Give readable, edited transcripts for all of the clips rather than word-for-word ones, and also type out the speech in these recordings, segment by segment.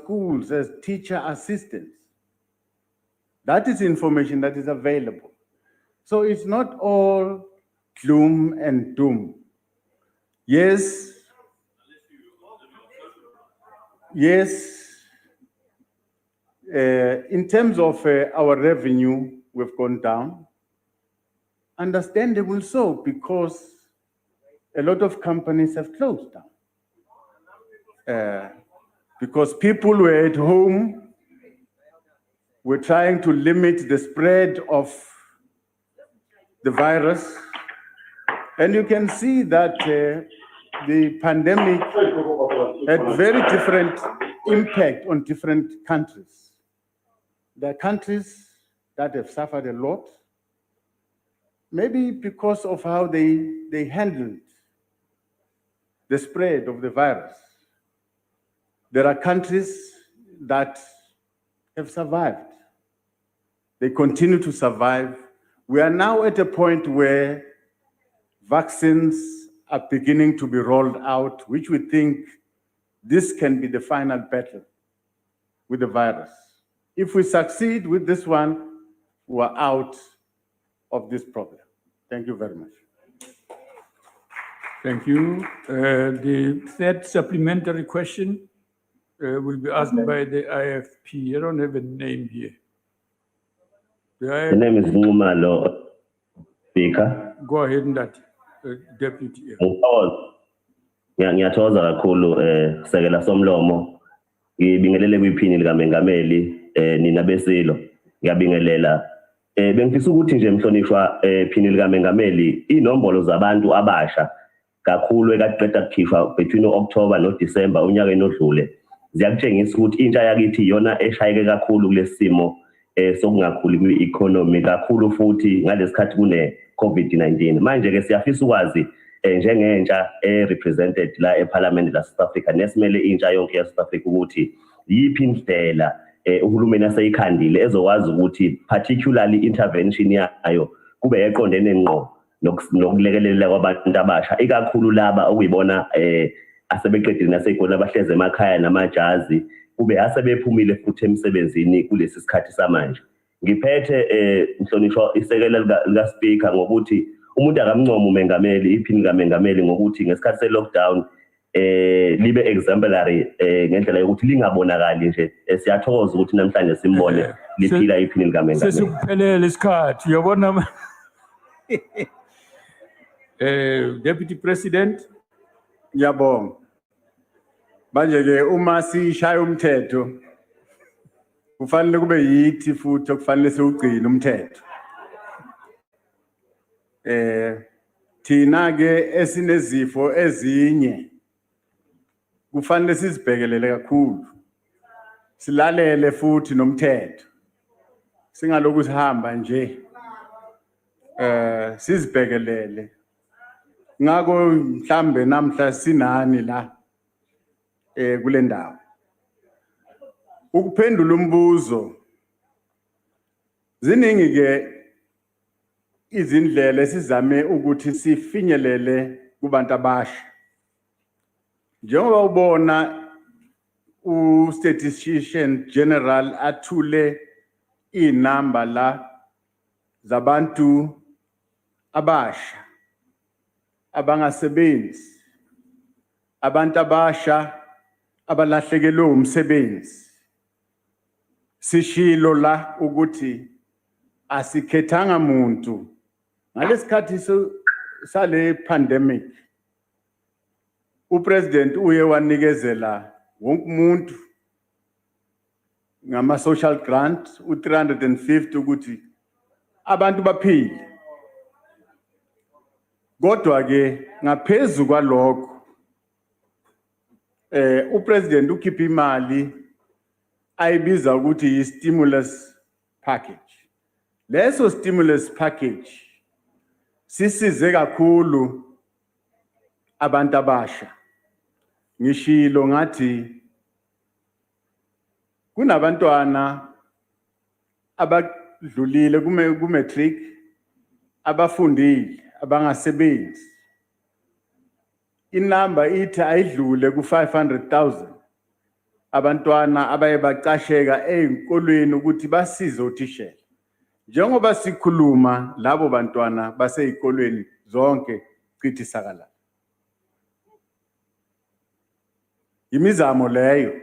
schools as teacher assistants. That is information that is available. So it's not all gloom and doom. Yes, in terms of our revenue, we've gone down. Understandable so, because a lot of companies have closed down. Because people were at home, we're trying to limit the spread of the virus. And you can see that the pandemic had very different impact on different countries. There are countries that have suffered a lot, maybe because of how they handled the spread of the virus. There are countries that have survived. They continue to survive. We are now at a point where vaccines are beginning to be rolled out, which we think this can be the final battle with the virus. If we succeed with this one, we're out of this problem. Thank you very much. Thank you. The third supplementary question will be asked by the IFP. I don't have a name here. The name is Ngumalo, Speaker. Go ahead and that, Deputy. Ngiyathokoza kakhulu sekela somlomo ngibingelele kwiphini lika Mengameli nina besilo ngiyabingelela bengifisa ukuthi nje mhlonishwa phini lika Mengameli inombolo zabantu abasha kakhulu ekaqeda kukhishwa between October no December unyaka enodlule ziyakutshengisa ukuthi intsha yakithi iyona eshayeke kakhulu kulesimo sokungakhuli kwi-economy kakhulu futhi ngalesikhathi kune COVID-19 manje ke siyafisa ukwazi njengentsha represented la eParliament la South Africa nesimele intsha yonke ya South Africa ukuthi yiphi indlela uhulumeni aseyikhandile ezokwazi ukuthi particularly intervention yayo kube eqondene ngqo nokulekelela kwabantu abasha ikakhulu laba okuyibona asebeqedile naseyikona abahleze emakhaya namajazi kube asebephumile futhi emsebenzini kulesi sikhathi samanje ngiphethe mhlonishwa isekela lika speaker ngokuthi umuntu akamncoma uMengameli iphini kaMengameli ngokuthi ngesikhathi se-lockdown libe exemplary ngendlela yokuthi lingabonakali nje siyathokoza ukuthi namhlanje simbone liphila iphini likaMengameli sesikuphelele isikhathi uyabona Deputy President. Ngiyabonga. Manje ke uma sishaya umthetho kufanele kube yithi futhi okufanele siwugcine umthetho. Thina ke esinezifo ezinye kufanele sizibhekelele kakhulu. Silalele futhi nomthetho. Singaloku sihamba nje. Sizibhekelele. Ngako mhlambe namhla sinani la kule ndawo. Ukuphendula umbuzo ziningi ke izindlela esizame ukuthi sifinyelele kubantu abasha. Njengoba ubona u-Statistician General athule inamba la zabantu abasha abangasebenzi abantu abasha abalahlekelwe umsebenzi sishilo la ukuthi asikhethanga muntu ngalesikhathi sale pandemic upresident uye wanikezela wonke umuntu ngama social grant u350 ukuthi abantu baphile kodwa ke ngaphezulu kwalokho upresident ukhipha imali ayibiza ukuthi i-stimulus package. Leso stimulus package sisize kakhulu abantu abasha. Ngishilo ngathi kunabantwana abadlulile ku-matric abafundile abangasebenzi. Inamba ithi ayidlule ku 500,000 abantwana abaye baqasheka ezikolweni ukuthi basize uthishela. Njengoba sikhuluma labo bantwana basezikolweni zonke cithi sakalala. Imizamo leyo.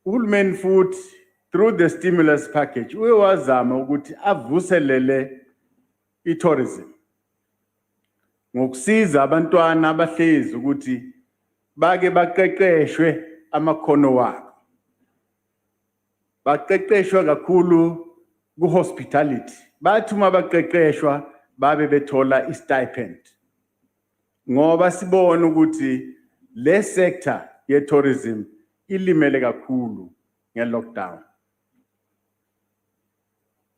Uhulumeni futhi through the stimulus package uye wazama ukuthi avuselele i-tourism. Ngokusiza abantwana abahlezi ukuthi bake baqeqeshwe amakhono wabo. Baqeqeshwe kakhulu ku-hospitality. Bathi uma baqeqeshwa babe bethola i-stipend. Ngoba sibona ukuthi le sector ye-tourism ilimele kakhulu nge-lockdown.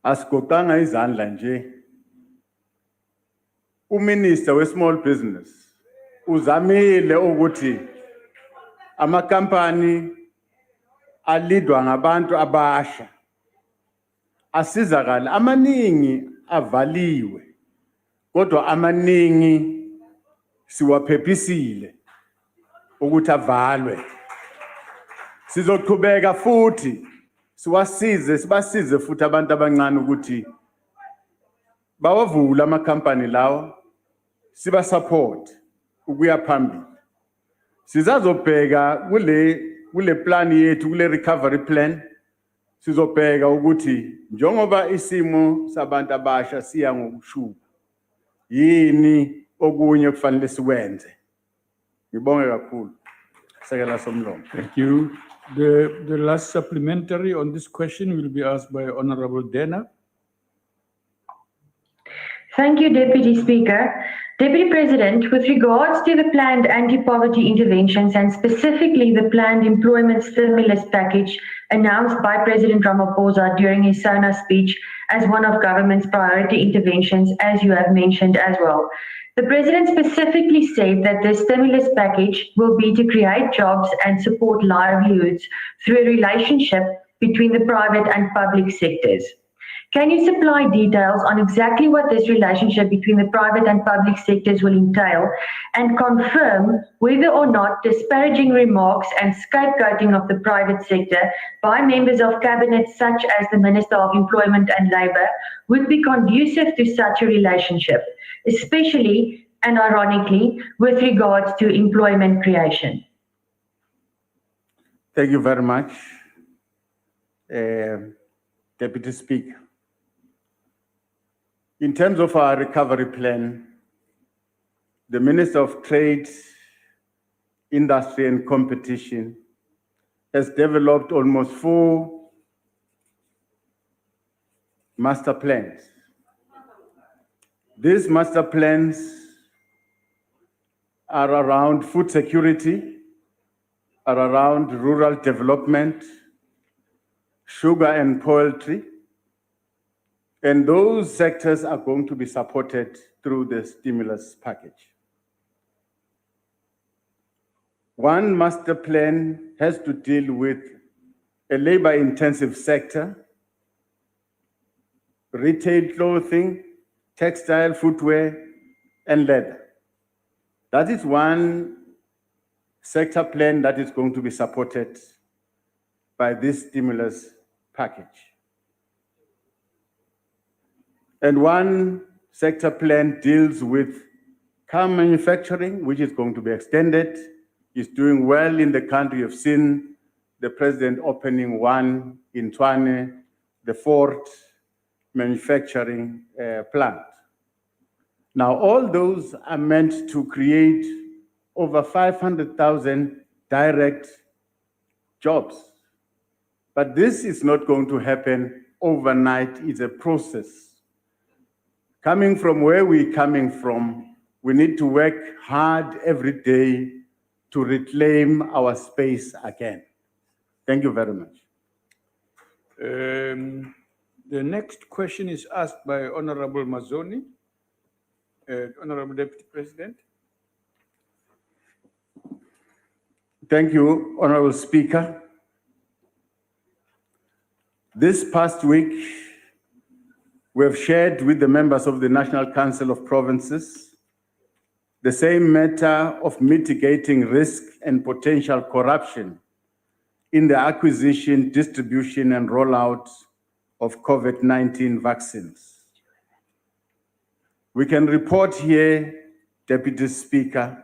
Asigoqanga izandla nje. Uminister we-small business uzamile ukuthi amakampani alidwa ngabantu abasha asizakala. Amaningi avaliwe kodwa amaningi siwaphephisile ukuthi avalwe. Sizoqhubeka futhi sibasize futhi abantu abancane ukuthi bawavula amakampani lawo, siba support ukuya phambili. Sizazobheka kule plan yethu, kule recovery plan, sizobheka ukuthi njengoba isimo sabantu abasha siya ngokushuba, yini okunye kufanele sikwenze. Ngibonge kakhulu. Sekela Somlomo. Thank you. The last supplementary on this question will be asked by Honorable Dena. Thank you, Deputy Speaker. Deputy President, with regards to the planned anti-poverty interventions and specifically the planned employment stimulus package announced by President Mabuza during his SONA speech as one of government's priority interventions, as you have mentioned as well. The President specifically said that the stimulus package will be to create jobs and support livelihoods through a relationship between the private and public sectors. Can you supply details on exactly what this relationship between the private and public sectors will entail and confirm whether or not disparaging remarks and scapegoating of the private sector by members of cabinet such as the Minister of Employment and Labour would be conducive to such a relationship, especially and ironically with regards to employment creation? Thank you very much, Deputy Speaker. In terms of our recovery plan, the Minister of Trade, Industry and Competition has developed almost 4 master plans. These master plans are around food security, are around rural development, sugar and poultry, and those sectors are going to be supported through the stimulus package. One master plan has to deal with a labor-intensive sector, retail clothing, textile, footwear, and leather. That is one sector plan that is going to be supported by this stimulus package. And one sector plan deals with car manufacturing, which is going to be extended. It's doing well in the country. You've seen the president opening one in Tshwane, the 4th manufacturing plant. Now, all those are meant to create over 500,000 direct jobs. But this is not going to happen overnight. It's a process. Coming from where we're coming from, we need to work hard every day to reclaim our space again. Thank you very much. The next question is asked by Honorable Mazoni. Honorable Deputy President. Thank you, Honorable Speaker. This past week, we have shared with the members of the National Council of Provinces the same matter of mitigating risk and potential corruption in the acquisition, distribution, and rollout of COVID-19 vaccines. We can report here, Deputy Speaker,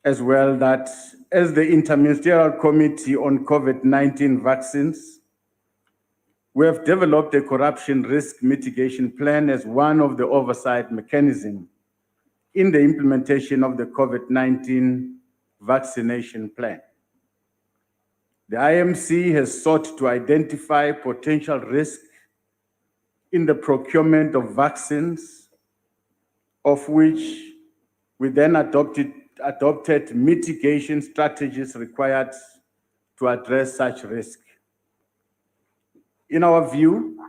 as well, that as the Interministerial Committee on COVID-19 vaccines, we have developed a corruption risk mitigation plan as one of the oversight mechanisms in the implementation of the COVID-19 vaccination plan. The IMC has sought to identify potential risks in the procurement of vaccines, of which we then adopted mitigation strategies required to address such risk. In our view,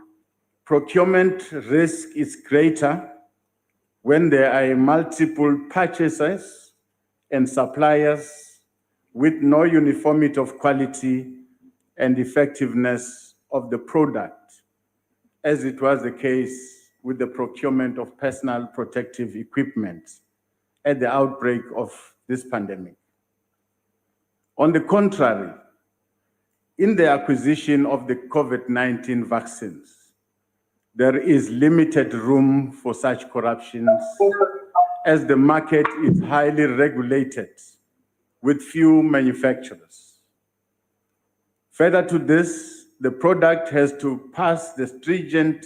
procurement risk is greater when there are multiple purchasers and suppliers with no uniformity of quality and effectiveness of the product, as it was the case with the procurement of personal protective equipment at the outbreak of this pandemic. On the contrary, in the acquisition of the COVID-19 vaccines, there is limited room for such corruptions as the market is highly regulated with few manufacturers. Further to this, the product has to pass the stringent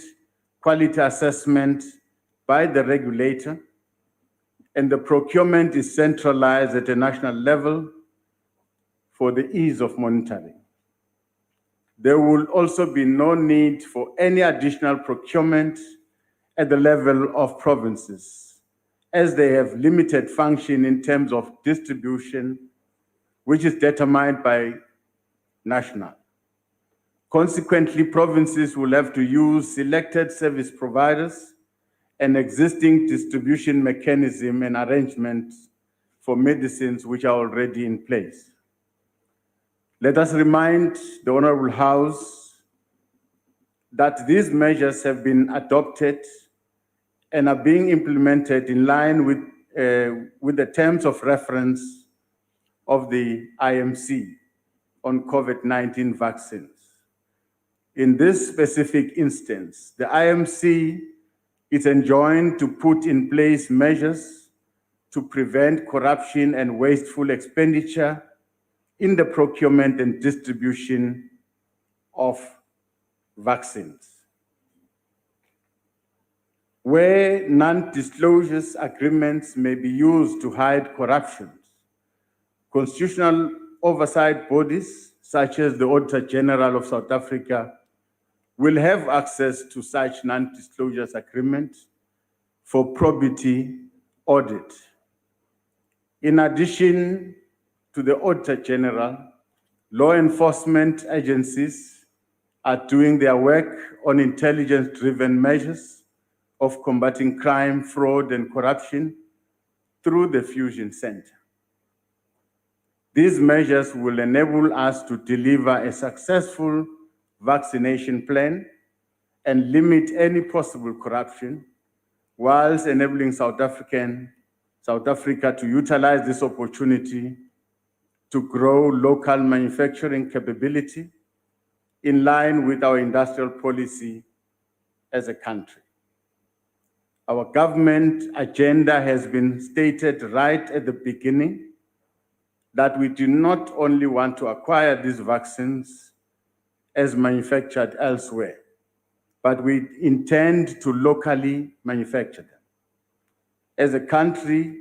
quality assessment by the regulator, and the procurement is centralized at a national level for the ease of monitoring. There will also be no need for any additional procurement at the level of provinces, as they have limited function in terms of distribution, which is determined by national. Consequently, provinces will have to use selected service providers and existing distribution mechanism and arrangements for medicines which are already in place. Let us remind the Honorable House that these measures have been adopted and are being implemented in line with the terms of reference of the IMC on COVID-19 vaccines. In this specific instance, the IMC is enjoined to put in place measures to prevent corruption and wasteful expenditure in the procurement and distribution of vaccines. Where non-disclosure agreements may be used to hide corruption, constitutional oversight bodies, such as the Auditor General of South Africa, will have access to such non-disclosure agreements for probity audit. In addition to the Auditor General, law enforcement agencies are doing their work on intelligence-driven measures of combating crime, fraud, and corruption through the Fusion Center. These measures will enable us to deliver a successful vaccination plan and limit any possible corruption, whilst enabling South Africa to utilize this opportunity to grow local manufacturing capability in line with our industrial policy as a country. Our government agenda has been stated right at the beginning that we do not only want to acquire these vaccines as manufactured elsewhere, but we intend to locally manufacture them. As a country,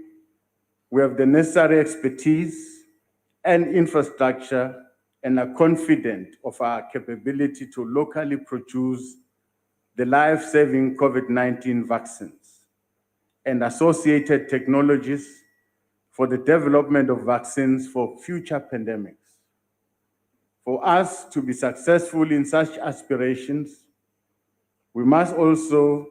we have the necessary expertise and infrastructure and are confident of our capability to locally produce the life-saving COVID-19 vaccines and associated technologies for the development of vaccines for future pandemics. For us to be successful in such aspirations, we must also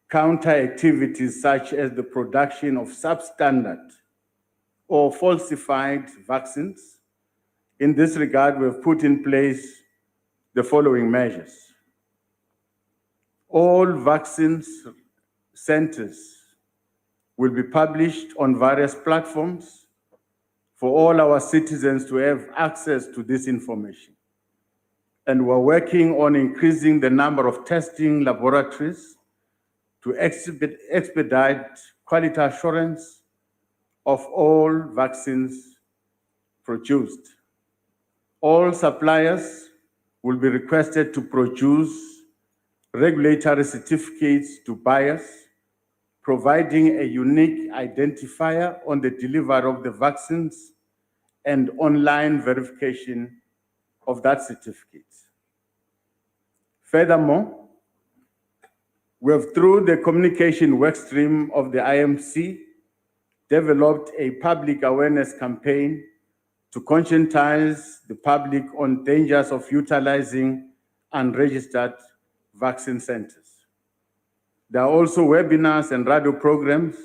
counter activities such as the production of substandard or falsified vaccines. In this regard, we have put in place the following measures. All vaccines centers will be published on various platforms for all our citizens to have access to this information. And we're working on increasing the number of testing laboratories to expedite quality assurance of all vaccines produced. All suppliers will be requested to produce regulatory certificates to buyers, providing a unique identifier on the delivery of the vaccines and online verification of that certificate. Furthermore, we have, through the communication workstream of the IMC, developed a public awareness campaign to conscientize the public on dangers of utilizing unregistered vaccine centers. There are also webinars and radio programs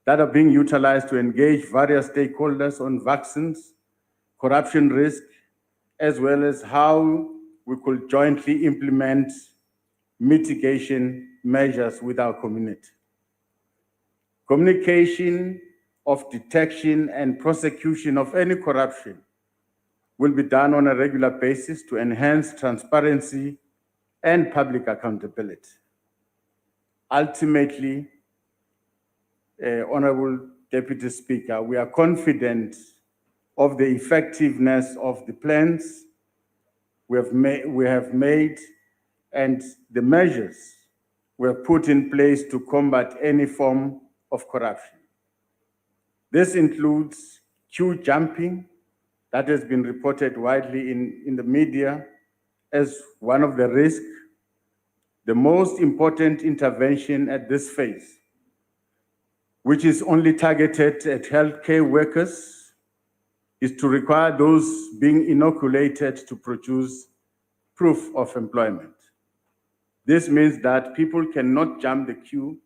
that are being utilized to engage various stakeholders on vaccines, corruption risk, as well as how we could jointly implement mitigation measures with our community. Communication of detection and prosecution of any corruption will be done on a regular basis to enhance transparency and public accountability. Ultimately, Honorable Deputy Speaker, we are confident of the effectiveness of the plans we have made and the measures we have put in place to combat any form of corruption. This includes queue jumping that has been reported widely in the media as one of the risks. The most important intervention at this phase, which is only targeted at healthcare workers, is to require those being inoculated to produce proof of employment. This means that people cannot jump the queue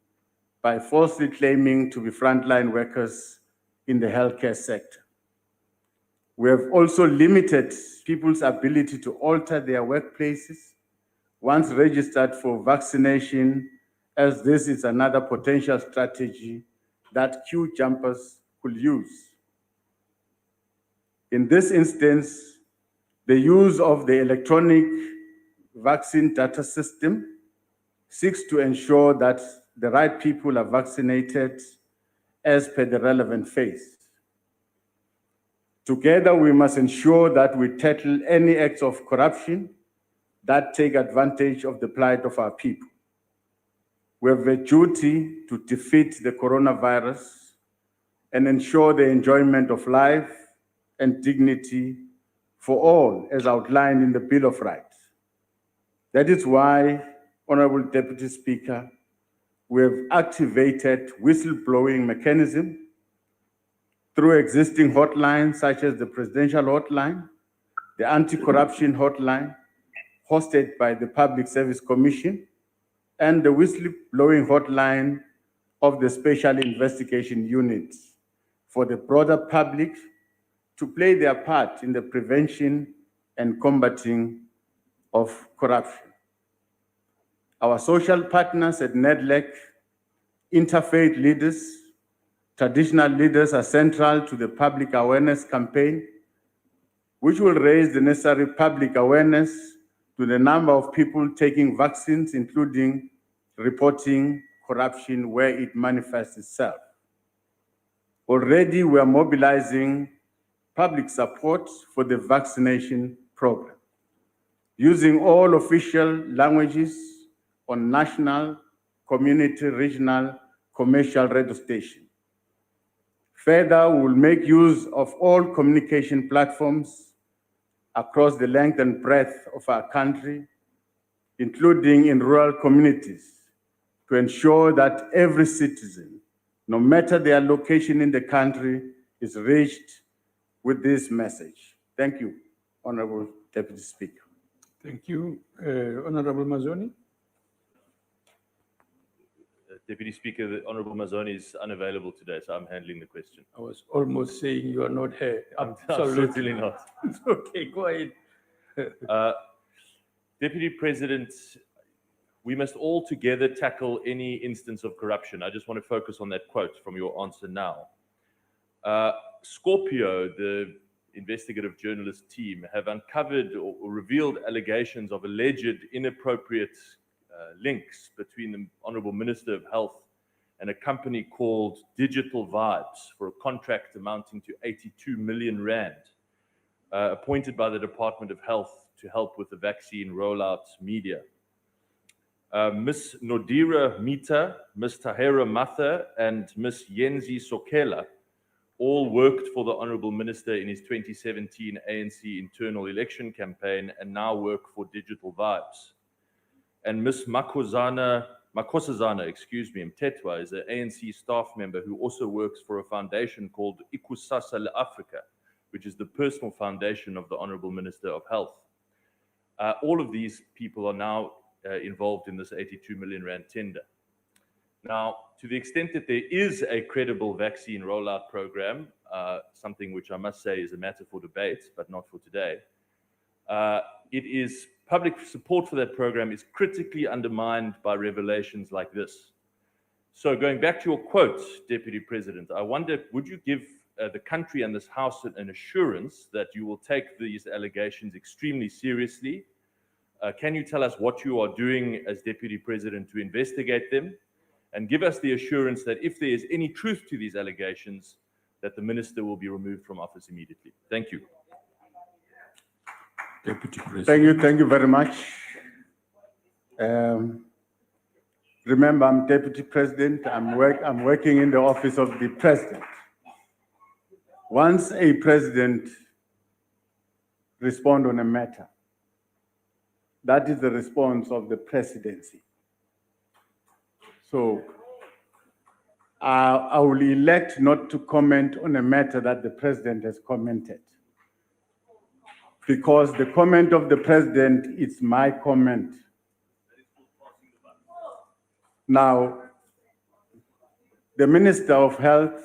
by falsely claiming to be frontline workers in the healthcare sector. We have also limited people's ability to alter their workplaces once registered for vaccination, as this is another potential strategy that queue jumpers could use. In this instance, the use of the electronic vaccine data system seeks to ensure that the right people are vaccinated as per the relevant phase. Together, we must ensure that we tackle any acts of corruption that take advantage of the plight of our people. We have a duty to defeat the coronavirus and ensure the enjoyment of life and dignity for all, as outlined in the Bill of Rights. That is why, Honorable Deputy Speaker, we have activated whistleblowing mechanism through existing hotlines such as the Presidential Hotline, the Anti-Corruption Hotline, hosted by the Public Service Commission, and the whistleblowing hotline of the Special Investigation Unit for the broader public to play their part in the prevention and combating of corruption. Our social partners at NEDLEC, interfaith leaders, traditional leaders are central to the public awareness campaign, which will raise the necessary public awareness to the number of people taking vaccines, including reporting corruption where it manifests itself. Already, we are mobilizing public support for the vaccination program, using all official languages on national, community, regional, commercial radio stations. Further, we will make use of all communication platforms across the length and breadth of our country, including in rural communities, to ensure that every citizen, no matter their location in the country, is reached with this message. Thank you, Honorable Deputy Speaker. Thank you. Honorable Mazzoni. Deputy Speaker, the Honorable Mazzoni is unavailable today, so I'm handling the question. I was almost saying you are not here. Absolutely not. Okay, go ahead. Deputy President, we must all together tackle any instance of corruption. I just want to focus on that quote from your answer now. Scorpio, the investigative journalist team, have uncovered or revealed allegations of alleged inappropriate links between the Honorable Minister of Health and a company called Digital Vibes for a contract amounting to 82 million rand, appointed by the Department of Health to help with the vaccine rollout media. Ms. Nodira Mita, Ms. Tahera Matha, and Ms. Yenzi Sokela all worked for the Honorable Minister in his 2017 ANC internal election campaign and now work for Digital Vibes. And Ms. Makosazana Mtetwa is an ANC staff member who also works for a foundation called Ikusasa Le Africa, which is the personal foundation of the Honorable Minister of Health. All of these people are now involved in this 82 million rand tender. Now, to the extent that there is a credible vaccine rollout program, something which I must say is a matter for debate, but not for today, public support for that program is critically undermined by revelations like this. So going back to your quote, Deputy President, I wonder, would you give the country and this House an assurance that you will take these allegations extremely seriously? Can you tell us what you are doing as Deputy President to investigate them? And give us the assurance that if there is any truth to these allegations, that the Minister will be removed from office immediately. Thank you. Deputy President. Thank you very much. Remember, I'm Deputy President. I'm working in the office of the President. Once a President responds on a matter, that is the response of the Presidency. So I will elect not to comment on a matter that the President has commented, because the comment of the President is my comment. Now, the Minister of Health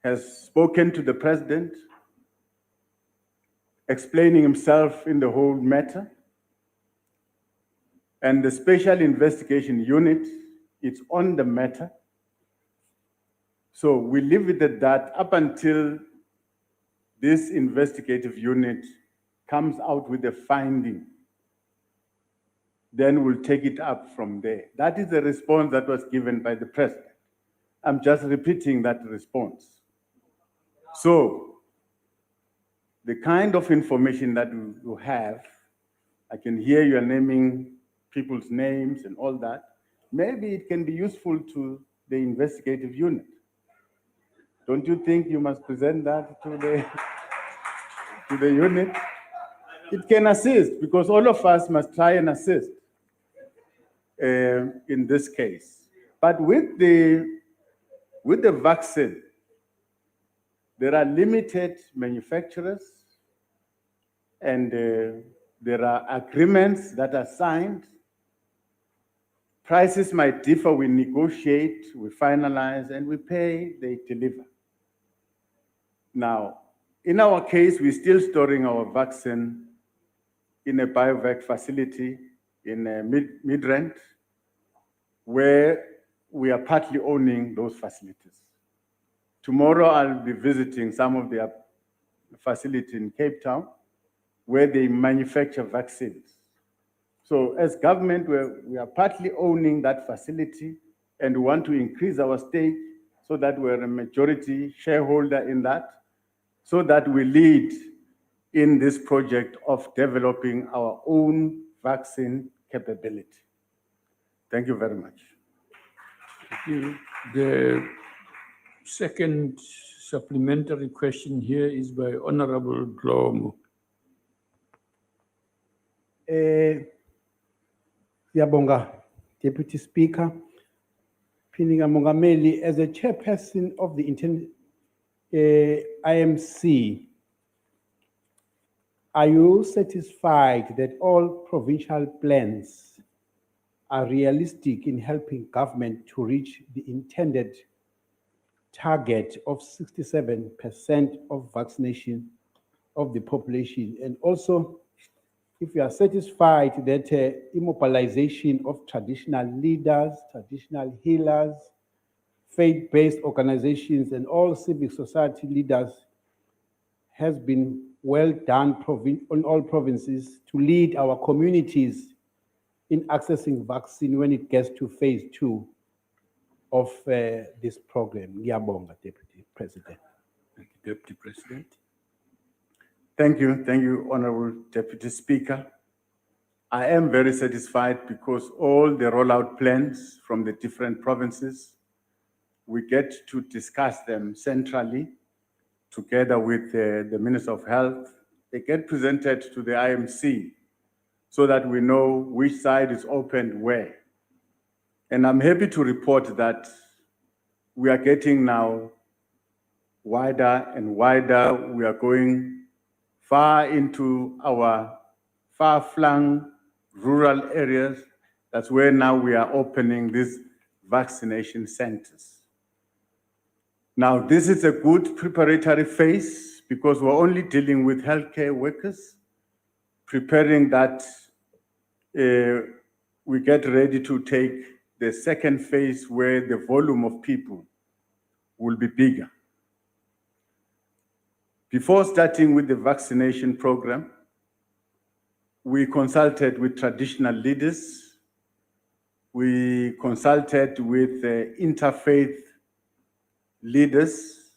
has spoken to the President, explaining himself in the whole matter. And the Special Investigation Unit is on the matter. So we leave it at that up until this investigative unit comes out with a finding. Then we'll take it up from there. That is the response that was given by the President. I'm just repeating that response. So the kind of information that you have, I can hear you are naming people's names and all that. Maybe it can be useful to the investigative unit. Don't you think you must present that to the unit? It can assist, because all of us must try and assist in this case. But with the vaccine, there are limited manufacturers, and there are agreements that are signed. Prices might differ, we negotiate, we finalize, and we pay, they deliver. Now, in our case, we're still storing our vaccine in a BioVac facility in Midrand, where we are partly owning those facilities. Tomorrow, I'll be visiting some of their facilities in Cape Town, where they manufacture vaccines. So as government, we are partly owning that facility, and we want to increase our stake so that we're a majority shareholder in that, so that we lead in this project of developing our own vaccine capability. Thank you very much. Thank you. The second supplementary question here is by Honorable Glomo. Siyabonga, Deputy Speaker. Philinga Mongameli, as a chairperson of the IMC, are you satisfied that all provincial plans are realistic in helping government to reach the intended target of 67% of vaccination of the population? And also, if you are satisfied that immobilization of traditional leaders, traditional healers, faith-based organizations and all civic society leaders has been well done on all provinces to lead our communities in accessing vaccine when it gets to phase 2 of this program. Ngiyabonga, Deputy President. Thank you, Deputy President. Thank you, Honorable Deputy Speaker. I am very satisfied because all the rollout plans from the different provinces, we get to discuss them centrally together with the Minister of Health. They get presented to the IMC so that we know which side is opened where. And I'm happy to report that we are getting now wider and wider. We are going far into our far-flung rural areas. That's where now we are opening these vaccination centers. Now, this is a good preparatory phase because we're only dealing with healthcare workers, preparing that we get ready to take the second phase where the volume of people will be bigger. Before starting with the vaccination program, we consulted with traditional leaders. We consulted with interfaith leaders,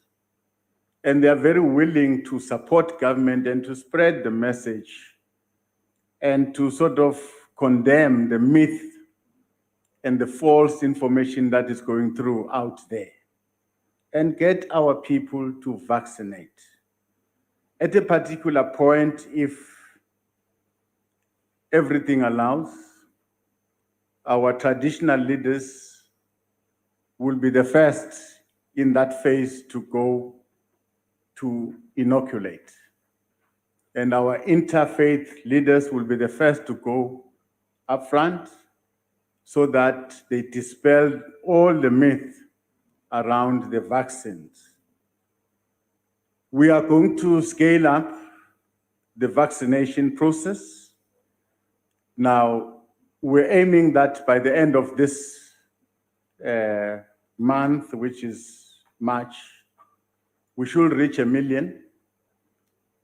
and they are very willing to support government and to spread the message and to sort of condemn the myth and the false information that is going through out there and get our people to vaccinate. At a particular point, if everything allows, our traditional leaders will be the first in that phase to go to inoculate. And our interfaith leaders will be the first to go up front so that they dispel all the myth around the vaccines. We are going to scale up the vaccination process. Now, we're aiming that by the end of this month, which is March, we should reach 1 million.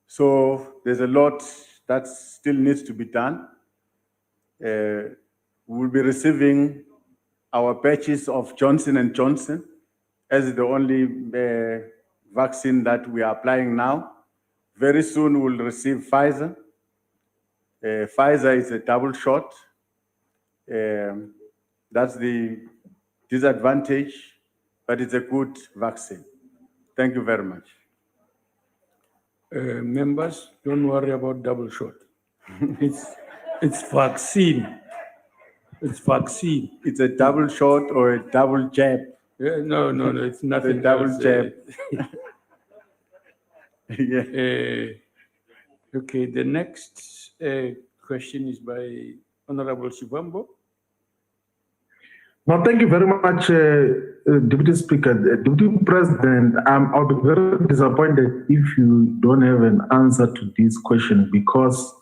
So there's a lot that still needs to be done. We'll be receiving our batches of Johnson & Johnson as the only vaccine that we are applying now. Very soon we'll receive Pfizer. Pfizer is a double shot. That's the disadvantage, but it's a good vaccine. Thank you very much. Members, don't worry about double shot. It's vaccine. It's vaccine. It's a double shot or a double jab. No, it's nothing. The double else, jab. Okay, the next question is by Honorable Shivambo. No, thank you very much, Deputy Speaker. Deputy President, I'll be very disappointed if you don't have an answer to this question because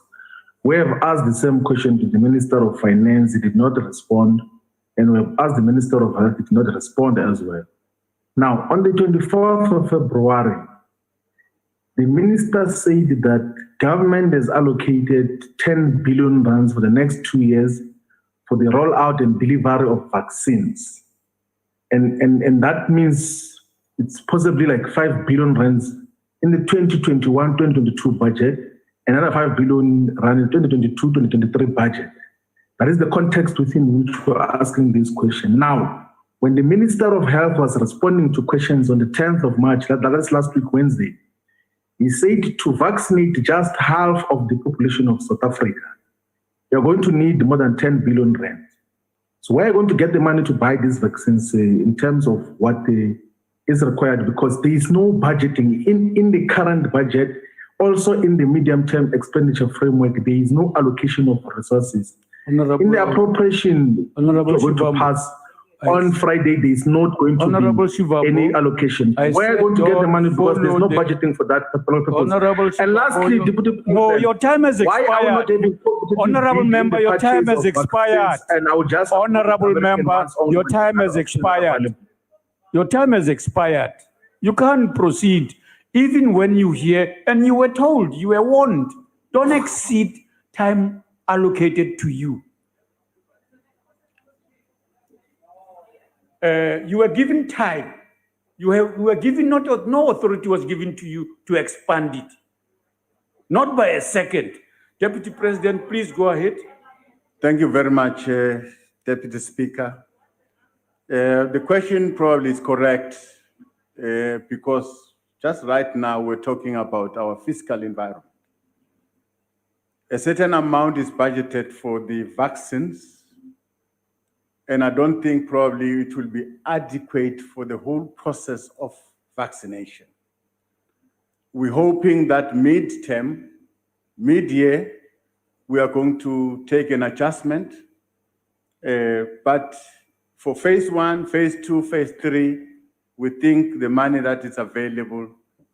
we have asked the same question to the Minister of Finance, he did not respond, and we have asked the Minister of Health, he did not respond as well. Now, on the 24th of February, the Minister said that government has allocated 10 billion rands for the next 2 years for the rollout and delivery of vaccines. And that means it's possibly like 5 billion rands in the 2021-2022 budget, another 5 billion rand in 2022-2023 budget. That is the context within which we're asking this question. Now, when the Minister of Health was responding to questions on the 10th of March, that's last week, Wednesday, he said to vaccinate just half of the population of South Africa, you're going to need more than 10 billion rand. So where are you going to get the money to buy these vaccines in terms of what is required? Because there is no budgeting in the current budget. Also in the medium-term expenditure framework, there is no allocation of resources. In the appropriation we're going to pass on Friday, there is not going to be any allocation. Where are you going to get the money? Because there's no budgeting for that. And lastly, Deputy President, no, your time has why are we not expired. able to Honorable begin member, the your time purchase has of vaccines? expired. And I would just Honorable member, your time has expired. Your time has expired. You can't proceed, even when you hear, and you were told, you were warned, don't exceed time allocated to you. You were given time. You were given, no authority was given to you to expand it. Not by a second. Deputy President, please go ahead. Thank you very much, Deputy Speaker. The question probably is correct because just right now we're talking about our fiscal environment. A certain amount is budgeted for the vaccines, and I don't think probably it will be adequate for the whole process of vaccination. We're hoping that mid-year, we are going to take an adjustment, but for phase 1, phase 2, phase 3, we think the money that is available,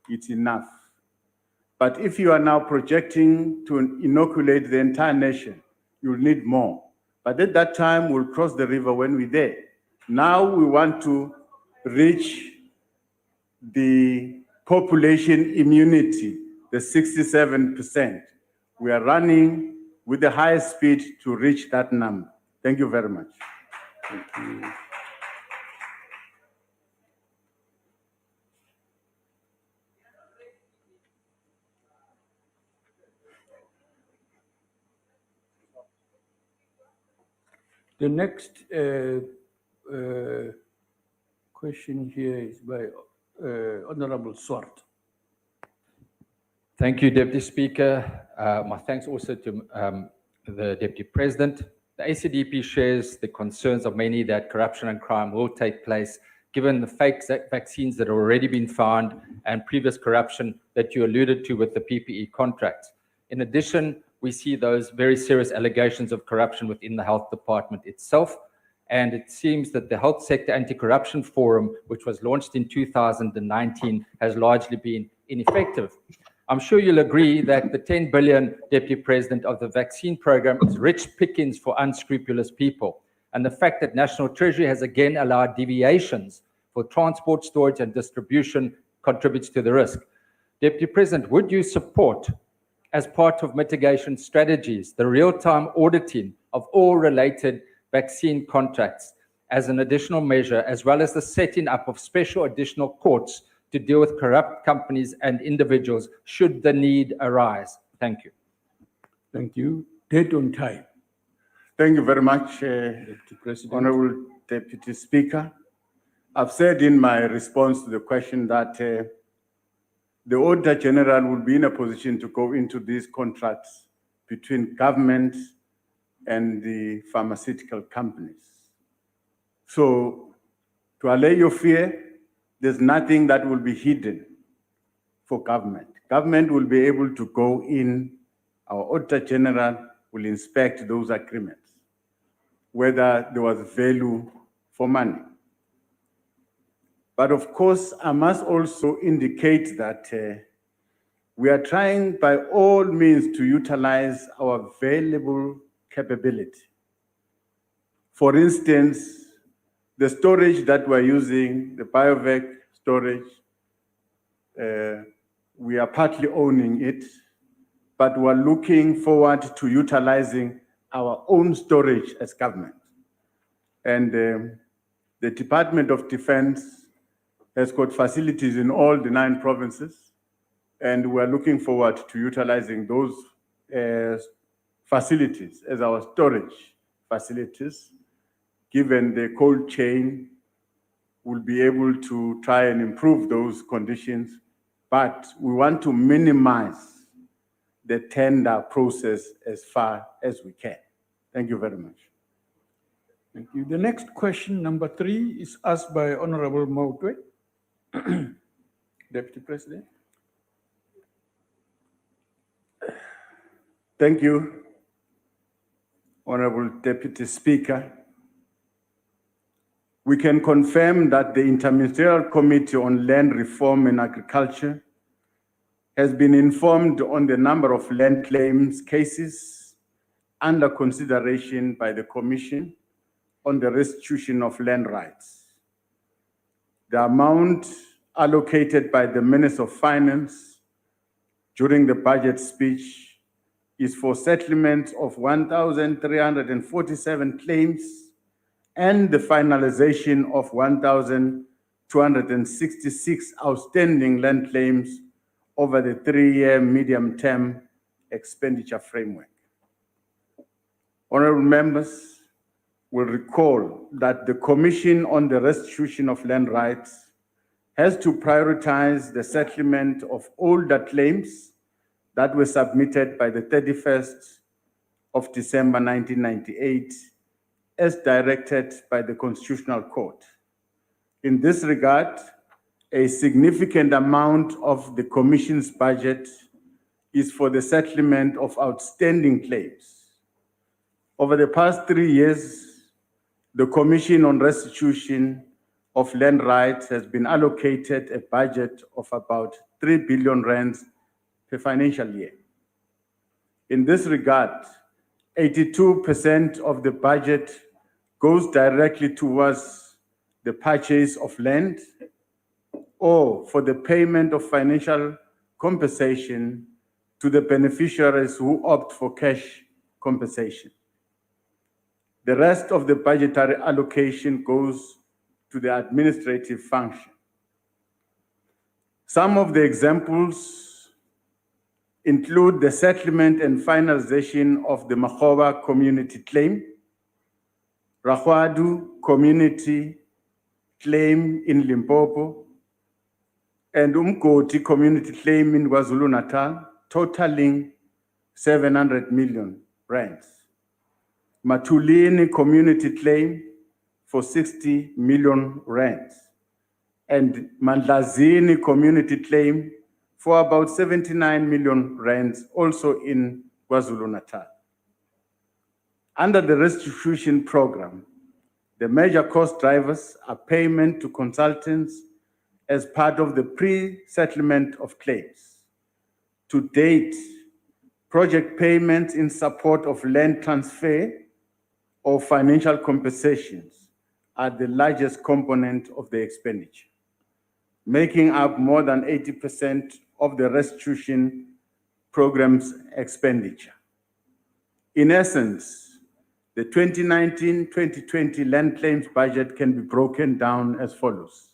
it's enough. But if you are now projecting to inoculate the entire nation, you'll need more. But at that time, we'll cross the river when we're there. Now we want to reach the population immunity, the 67%. We are running with the highest speed to reach that number. Thank you very much. Thank you. The next question here is by Honorable Swart. Thank you, Deputy Speaker. My thanks also to the Deputy President. The ACDP shares the concerns of many that corruption and crime will take place, given the fake vaccines that have already been found and previous corruption that you alluded to with the PPE contracts. In addition, we see those very serious allegations of corruption within the health department itself. And it seems that the Health Sector Anti-Corruption Forum, which was launched in 2019, has largely been ineffective. I'm sure you'll agree that the 10 billion, Deputy President, of the vaccine program is rich pickings for unscrupulous people. And the fact that National Treasury has again allowed deviations for transport, storage, and distribution contributes to the risk. Deputy President, would you support, as part of mitigation strategies, the real-time auditing of all related vaccine contracts as an additional measure, as well as the setting up of special additional courts to deal with corrupt companies and individuals should the need arise? Thank you. Thank you. Date on time. Thank you very much, Honorable Deputy Speaker. I've said in my response to the question that the Auditor General will be in a position to go into these contracts between government and the pharmaceutical companies. So, to allay your fear, there's nothing that will be hidden for government. Government will be able to go in, our Auditor General will inspect those agreements, whether there was value for money. But of course, I must also indicate that we are trying by all means to utilize our available capability. For instance, the storage that we're using, the BioVac storage, we are partly owning it, but we're looking forward to utilizing our own storage as government. And the Department of Defense has got facilities in all the 9 provinces, and we're looking forward to utilizing those facilities as our storage facilities. Given the cold chain, we'll be able to try and improve those conditions, but we want to minimize the tender process as far as we can. Thank you very much. Thank you. The next question, number 3, is asked by Honorable Mautwe. Deputy President. Thank you, Honorable Deputy Speaker. We can confirm that the Interministerial Committee on Land Reform and Agriculture has been informed on the number of land claims cases under consideration by the Commission on the restitution of land rights. The amount allocated by the Minister of Finance during the budget speech is for settlement of 1,347 claims and the finalization of 1,266 outstanding land claims over the 3-year medium-term expenditure framework. Honorable members will recall that the Commission on the Restitution of Land Rights has to prioritize the settlement of older claims that were submitted by the 31st of December 1998 as directed by the Constitutional Court. In this regard, a significant amount of the Commission's budget is for the settlement of outstanding claims. Over the past 3 years, the Commission on Restitution of Land Rights has been allocated a budget of about 3 billion rands per financial year. In this regard, 82% of the budget goes directly towards the purchase of land or for the payment of financial compensation to the beneficiaries who opt for cash compensation. The rest of the budgetary allocation goes to the administrative function. Some of the examples include the settlement and finalization of the Makhoba community claim, Rahwadu community claim in Limpopo, and Umkoti community claim in KwaZulu-Natal, totaling 700 million rands. Matulini community claim for 60 million rands, and Mandlazini community claim for about 79 million rands, also in KwaZulu-Natal. Under the restitution program, the major cost drivers are payment to consultants as part of the pre-settlement of claims. To date, project payments in support of land transfer or financial compensations are the largest component of the expenditure, making up more than 80% of the restitution program's expenditure. In essence, the 2019-2020 land claims budget can be broken down as follows.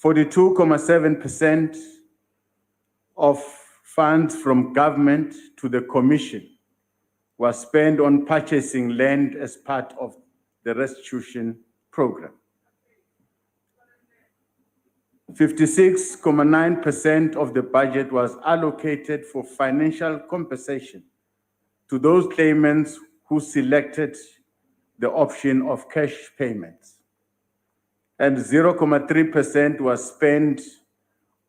42.7% of funds from government to the Commission was spent on purchasing land as part of the restitution program. 56.9% of the budget was allocated for financial compensation to those claimants who selected the option of cash payments. And 0.3% was spent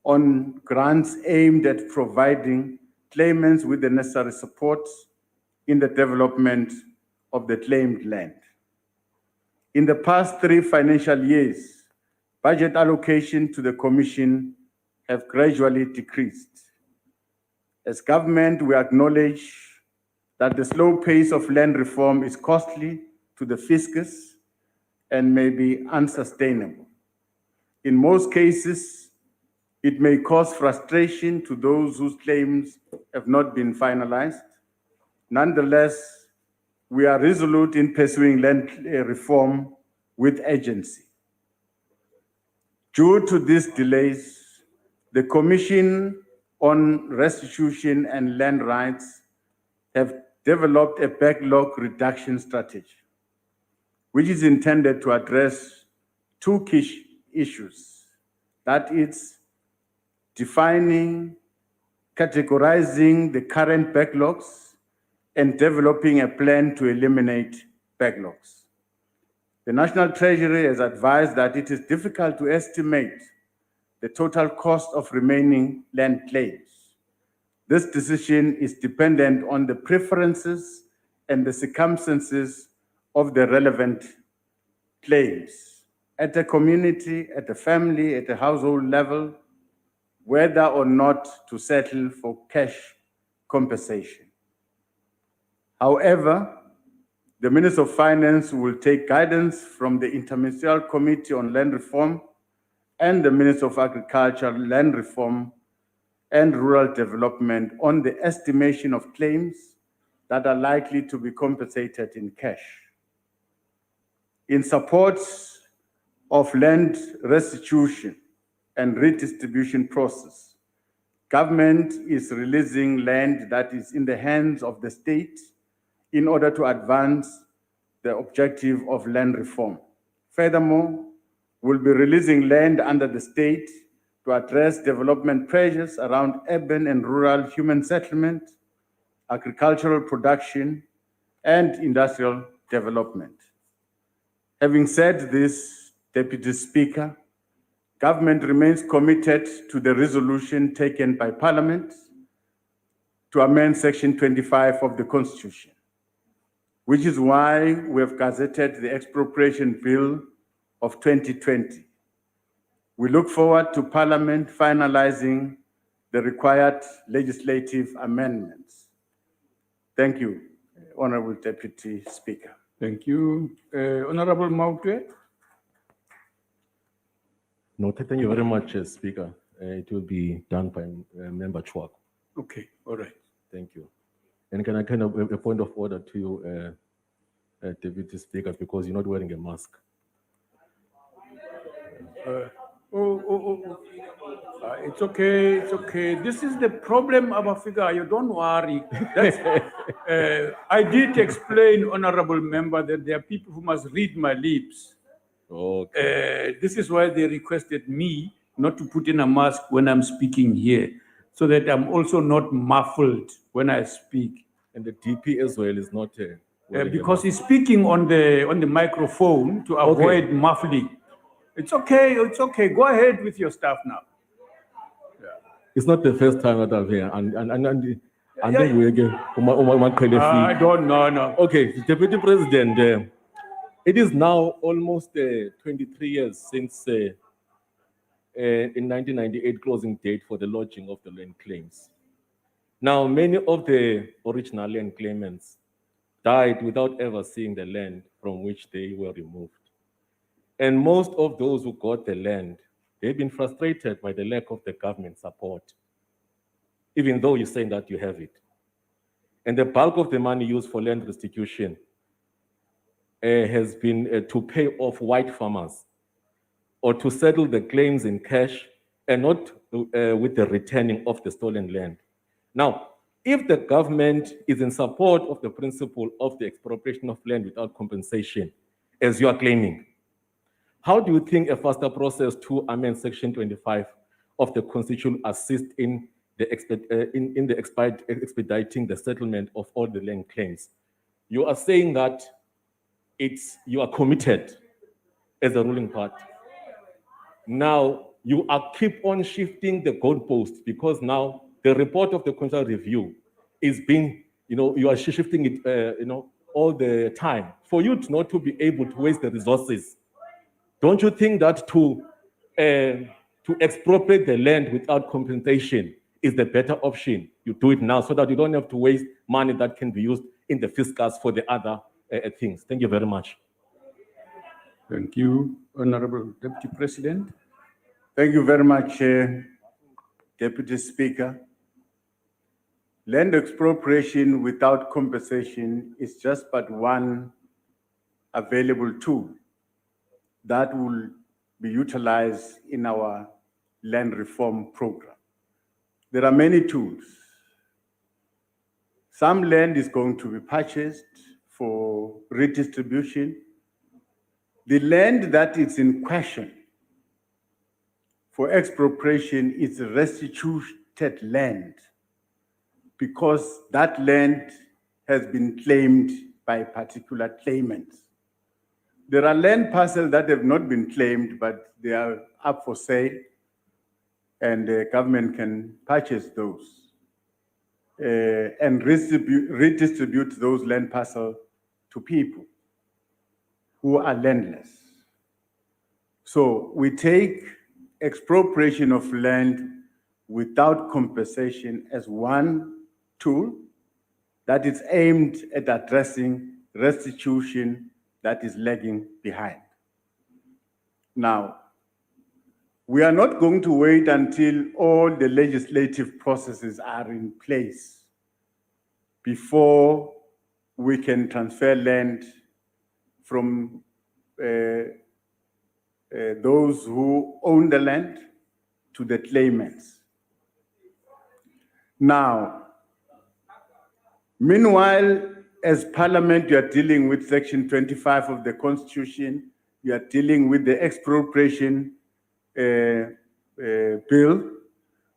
on grants aimed at providing claimants with the necessary support in the development of the claimed land. In the past 3 financial years, budget allocation to the Commission have gradually decreased. As government, we acknowledge that the slow pace of land reform is costly to the fiscus and may be unsustainable. In most cases, it may cause frustration to those whose claims have not been finalized. Nonetheless, we are resolute in pursuing land reform with urgency. Due to these delays, the Commission on Restitution and Land Rights have developed a backlog reduction strategy, which is intended to address 2 key issues. That is, defining, categorizing the current backlogs, and developing a plan to eliminate backlogs. The National Treasury has advised that it is difficult to estimate the total cost of remaining land claims. This decision is dependent on the preferences and the circumstances of the relevant claims at a community, at a family, at a household level, whether or not to settle for cash compensation. However, the Minister of Finance will take guidance from the Interministerial Committee on Land Reform and the Minister of Agriculture, Land Reform, and Rural Development on the estimation of claims that are likely to be compensated in cash. In support of land restitution and redistribution process, government is releasing land that is in the hands of the state in order to advance the objective of land reform. Furthermore, we'll be releasing land under the state to address development pressures around urban and rural human settlement, agricultural production, and industrial development. Having said this, Deputy Speaker, government remains committed to the resolution taken by Parliament to amend Section 25 of the Constitution, which is why we have gazetted the Expropriation Bill of 2020. We look forward to Parliament finalizing the required legislative amendments. Thank you, Honorable Deputy Speaker. Thank you. Honorable Mautwe. No, thank you very much, Speaker. It will be done by Member Chwak. Okay, all right. Thank you. And can I kind of a point of order to you, Deputy Speaker, because you're not wearing a mask. It's okay, it's okay. This is the problem, Abafika. You don't worry. That's, I did explain, Honorable Member, that there are people who must read my lips. Okay. This is why they requested me not to put in a mask when I'm speaking here, so that I'm also not muffled when I speak. And the DP as well is not wearing a Because mask. he's speaking on the microphone to avoid muffling. It's okay, it's okay. Go ahead with your stuff now. It's not the first time that I'm here. And then we again. I don't know, no. Okay, Deputy President, it is now almost 23 years since in 1998 closing date for the lodging of the land claims. Now, many of the original land claimants died without ever seeing the land from which they were removed. And most of those who got the land, they've been frustrated by the lack of the government support, even though you're saying that you have it. And the bulk of the money used for land restitution has been to pay off white farmers or to settle the claims in cash and not with the returning of the stolen land. Now, if the government is in support of the principle of the expropriation of land without compensation, as you are claiming, how do you think a faster process to amend Section 25 of the Constitution assist in the expediting the settlement of all the land claims? You are saying that you are committed as a ruling party. Now you are keep on shifting the goalposts because now the report of the Constitutional Review is being, you are shifting it, all the time for you not to be able to waste the resources. Don't you think that to expropriate the land without compensation is the better option? You do it now so that you don't have to waste money that can be used in the fiscus for the other things. Thank you very much. Thank you, Honorable Deputy President. Thank you very much, Deputy Speaker. Land expropriation without compensation is just but one available tool that will be utilized in our land reform program. There are many tools. Some land is going to be purchased for redistribution. The land that is in question for expropriation is restituted land because that land has been claimed by particular claimants. There are land parcels that have not been claimed, but they are up for sale, and the government can purchase those and redistribute those land parcels to people who are landless. So we take expropriation of land without compensation as one tool that is aimed at addressing restitution that is lagging behind. Now, We are not going to wait until all the legislative processes are in place before we can transfer land from those who own the land to the claimants. Now, meanwhile, as Parliament, you are dealing with Section 25 of the Constitution, you are dealing with the expropriation bill.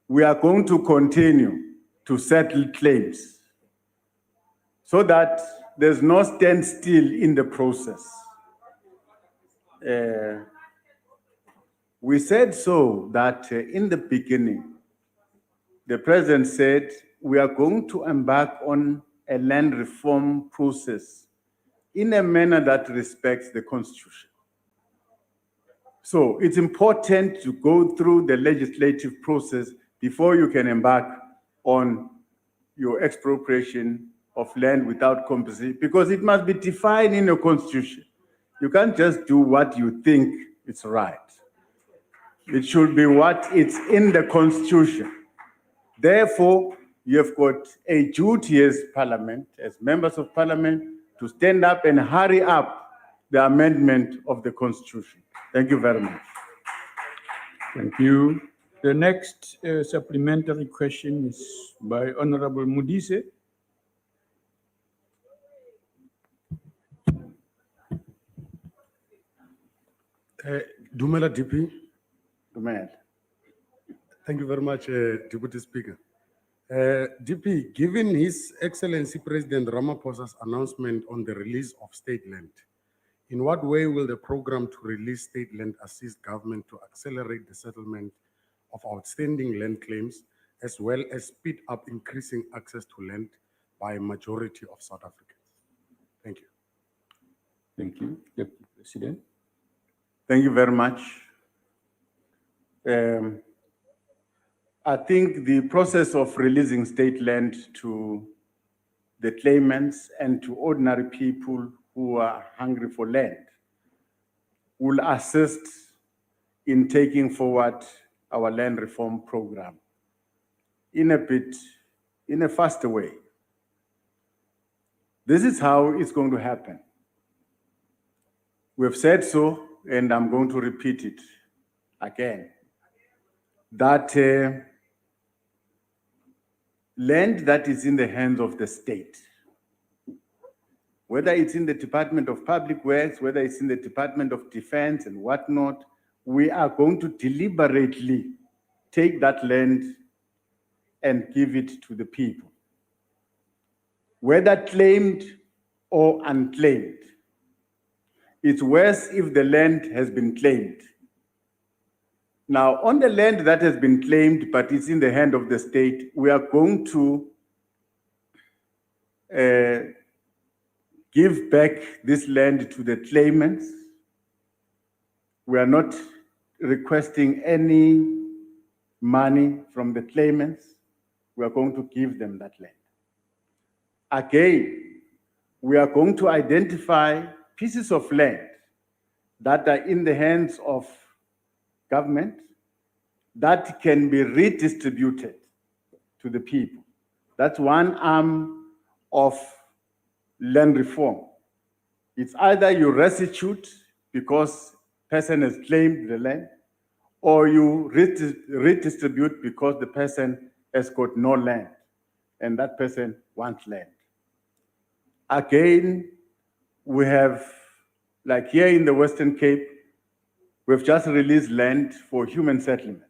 We are going to continue to settle claims so that there's no standstill in the process. We said so that in the beginning, the President said, we are going to embark on a land reform process in a manner that respects the Constitution. So it's important to go through the legislative process before you can embark on your expropriation of land without compensation, because it must be defined in your Constitution. You can't just do what you think is right. It should be what is in the Constitution. Therefore, you have got a duty as Parliament, as members of Parliament, to stand up and hurry up the amendment of the Constitution. Thank you very much. Thank you. The next supplementary question is by Honorable Mudise. Dumela DP. Dumela. Thank you very much, Deputy Speaker. DP, given His Excellency President Ramaphosa's announcement on the release of state land, in what way will the program to release state land assist government to accelerate the settlement of outstanding land claims, as well as speed up increasing access to land by a majority of South Africans? Thank you. Thank you, Deputy President. Thank you very much. I think the process of releasing state land to the claimants and to ordinary people who are hungry for land will assist in taking forward our land reform program in a faster way. This is how it's going to happen. We've said so, and I'm going to repeat it again, that land that is in the hands of the state, whether it's in the Department of Public Works, whether it's in the Department of Defense and whatnot, we are going to deliberately take that land and give it to the people, whether claimed or unclaimed. It's worse if the land has been claimed. Now, on the land that has been claimed, but it's in the hand of the state, we are going to give back this land to the claimants. We are not requesting any money from the claimants. We are going to give them that land. Again, we are going to identify pieces of land that are in the hands of government that can be redistributed to the people. That's one arm of land reform. It's either you restitute because person has claimed the land, or you redistribute because the person has got no land and that person wants land. Again, we have, like here in the Western Cape, we've just released land for human settlement.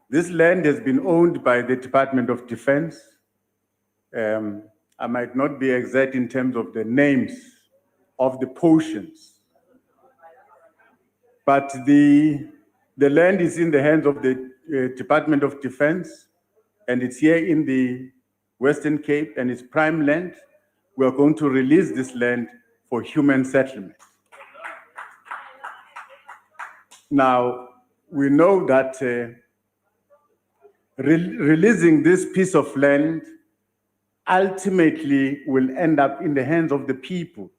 This land has been owned by the Department of Defense. I might not be exact in terms of the names of the portions, but the land is in the hands of the Department of Defense, and it's here in the Western Cape, and it's prime land. We are going to release this land for human settlement. Now, we know that releasing this piece of land ultimately will end up in the hands of the people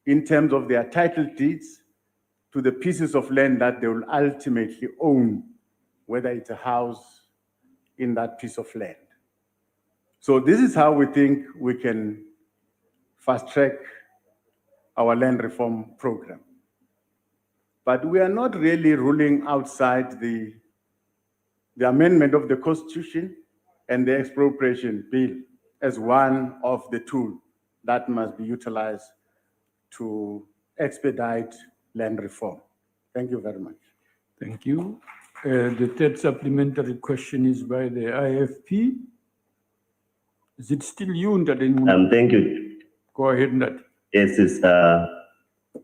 in terms of their title deeds to the pieces of land that they will ultimately own, whether it's a house in that piece of land. So this is how we think we can fast track our land reform program. But we are not really ruling outside the amendment of the Constitution and the expropriation bill as one of the tools that must be utilized to expedite land reform. Thank you very much. Thank you. The third supplementary question is by the IFP. Is it still you, Ndadeng? Thank you. Go ahead, Ndad. Yes,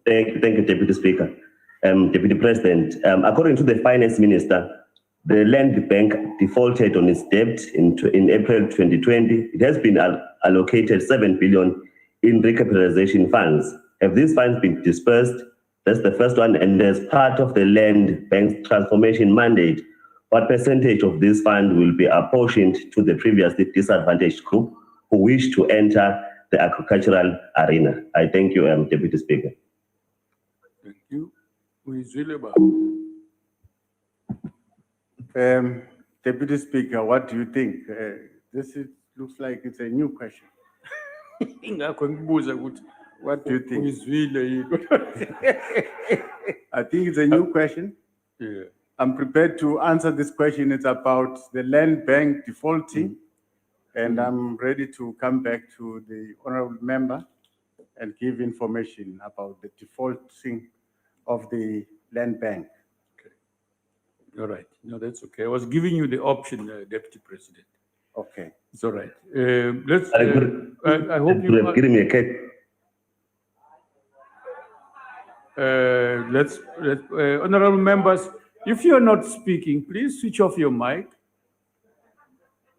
thank you, Deputy Speaker. Deputy President, according to the Finance Minister, the Land Bank defaulted on its debt in April 2020. It has been allocated 7 billion in recapitalization funds. Have these funds been dispersed? That's the first one. And as part of the Land Bank's transformation mandate, what percentage of this fund will be apportioned to the previously disadvantaged group who wish to enter the agricultural arena? I thank you, Deputy Speaker. Thank you. Who is Willeba? Deputy Speaker, what do you think? Looks like it's a new question. What do you think? I think it's a new question. Yeah. I'm prepared to answer this question. It's about the land bank defaulting, and I'm ready to come back to the honorable member and give information about the defaulting of the land bank. All right. No, that's okay. I was giving you the option, Deputy President. Okay. It's all right. I hope you are, Give me a cake. honorable members, if you are not speaking, please switch off your mic.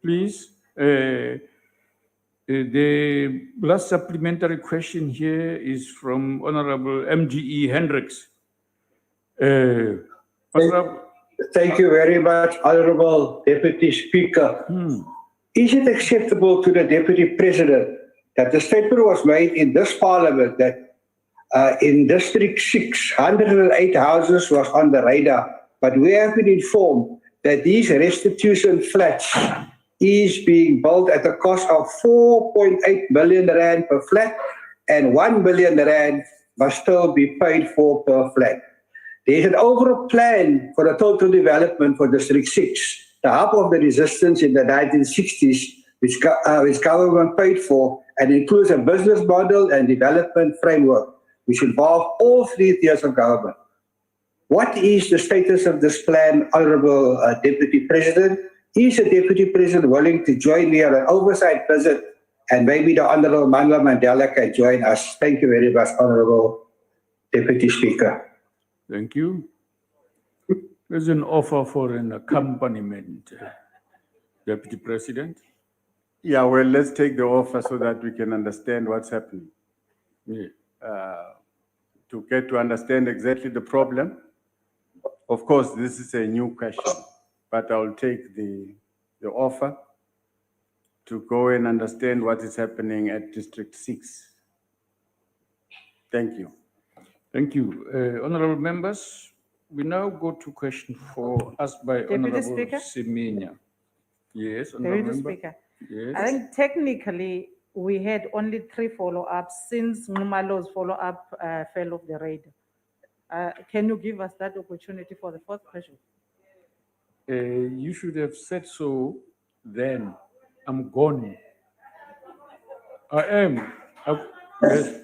Please. The last supplementary question here is from Honorable MGE Hendricks. Honorable, Thank you very much, Honorable Deputy Speaker. Is it acceptable to the Deputy President that the statement was made in this Parliament that in District 6, 108 houses was on the radar, but we have been informed that these restitution flats is being built at a cost of 4.8 million rand per flat, and 1 million rand must still be paid for per flat. There is an overall plan for the total development for District 6, the hub of the resistance in the 1960s, which government paid for, and includes a business model and development framework, which involve all three tiers of government. What is the status of this plan, Honorable Deputy President? Is the Deputy President willing to join me on an oversight visit, and maybe the Honorable Mandla Mandela can join us? Thank you very much, Honorable Deputy Speaker. thank you. There's an offer for an accompaniment, Deputy President. Yeah, well, let's take the offer so that we can understand what's happening. Yeah. To get to understand exactly the problem. Of course, this is a new question, but I'll take the offer to go and understand what is happening at District 6. Thank you. Thank you. Honorable members, we now go to question 4 asked by Deputy Honorable Speaker? Semenya. Yes, Honorable Deputy Member. Speaker, Yes. I think technically we had only 3 follow-ups since Numalo's follow-up fell off the radar. Can you give us that opportunity for the 4th question? You should have said so then. I'm gone. I am. Yes.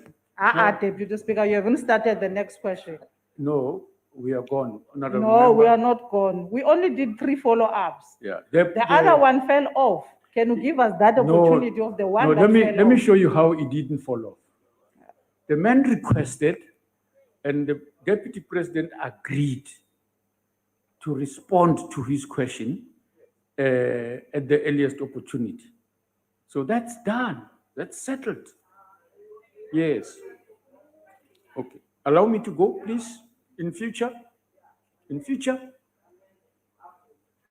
Deputy Speaker, you haven't started the next question. No, we are gone. Honorable No, we Member. are not gone. We only did 3 follow-ups. Yeah. The other one fell off. Can you give us that opportunity of the one No, that let me fell off? show you how it didn't fall off. The man requested, and the Deputy President agreed to respond to his question at the earliest opportunity. So that's done. That's settled. Yes. Okay. Allow me to go, please, in future. In future,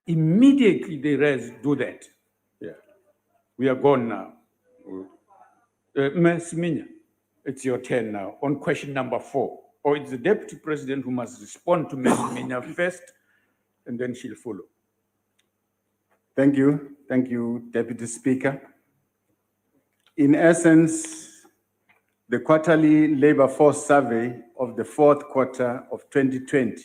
immediately the rest do that. Yeah. We are gone now. Ms. Semenya, it's your turn now on question number 4. Or it's the Deputy President who must respond to Menya first, and then she'll follow. Thank you. Thank you, Deputy Speaker. In essence, the quarterly labor force survey of the fourth quarter of 2020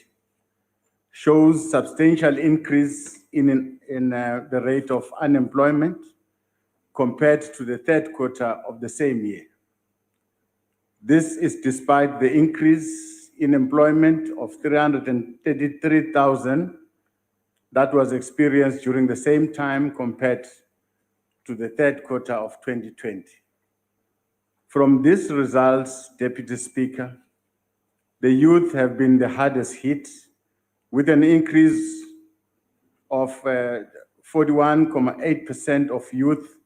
shows substantial increase in the rate of unemployment compared to the third quarter of the same year. This is despite the increase in employment of 333,000 that was experienced during the same time compared to the third quarter of 2020. From these results, Deputy Speaker, the youth have been the hardest hit, with an increase of 41.8% of youth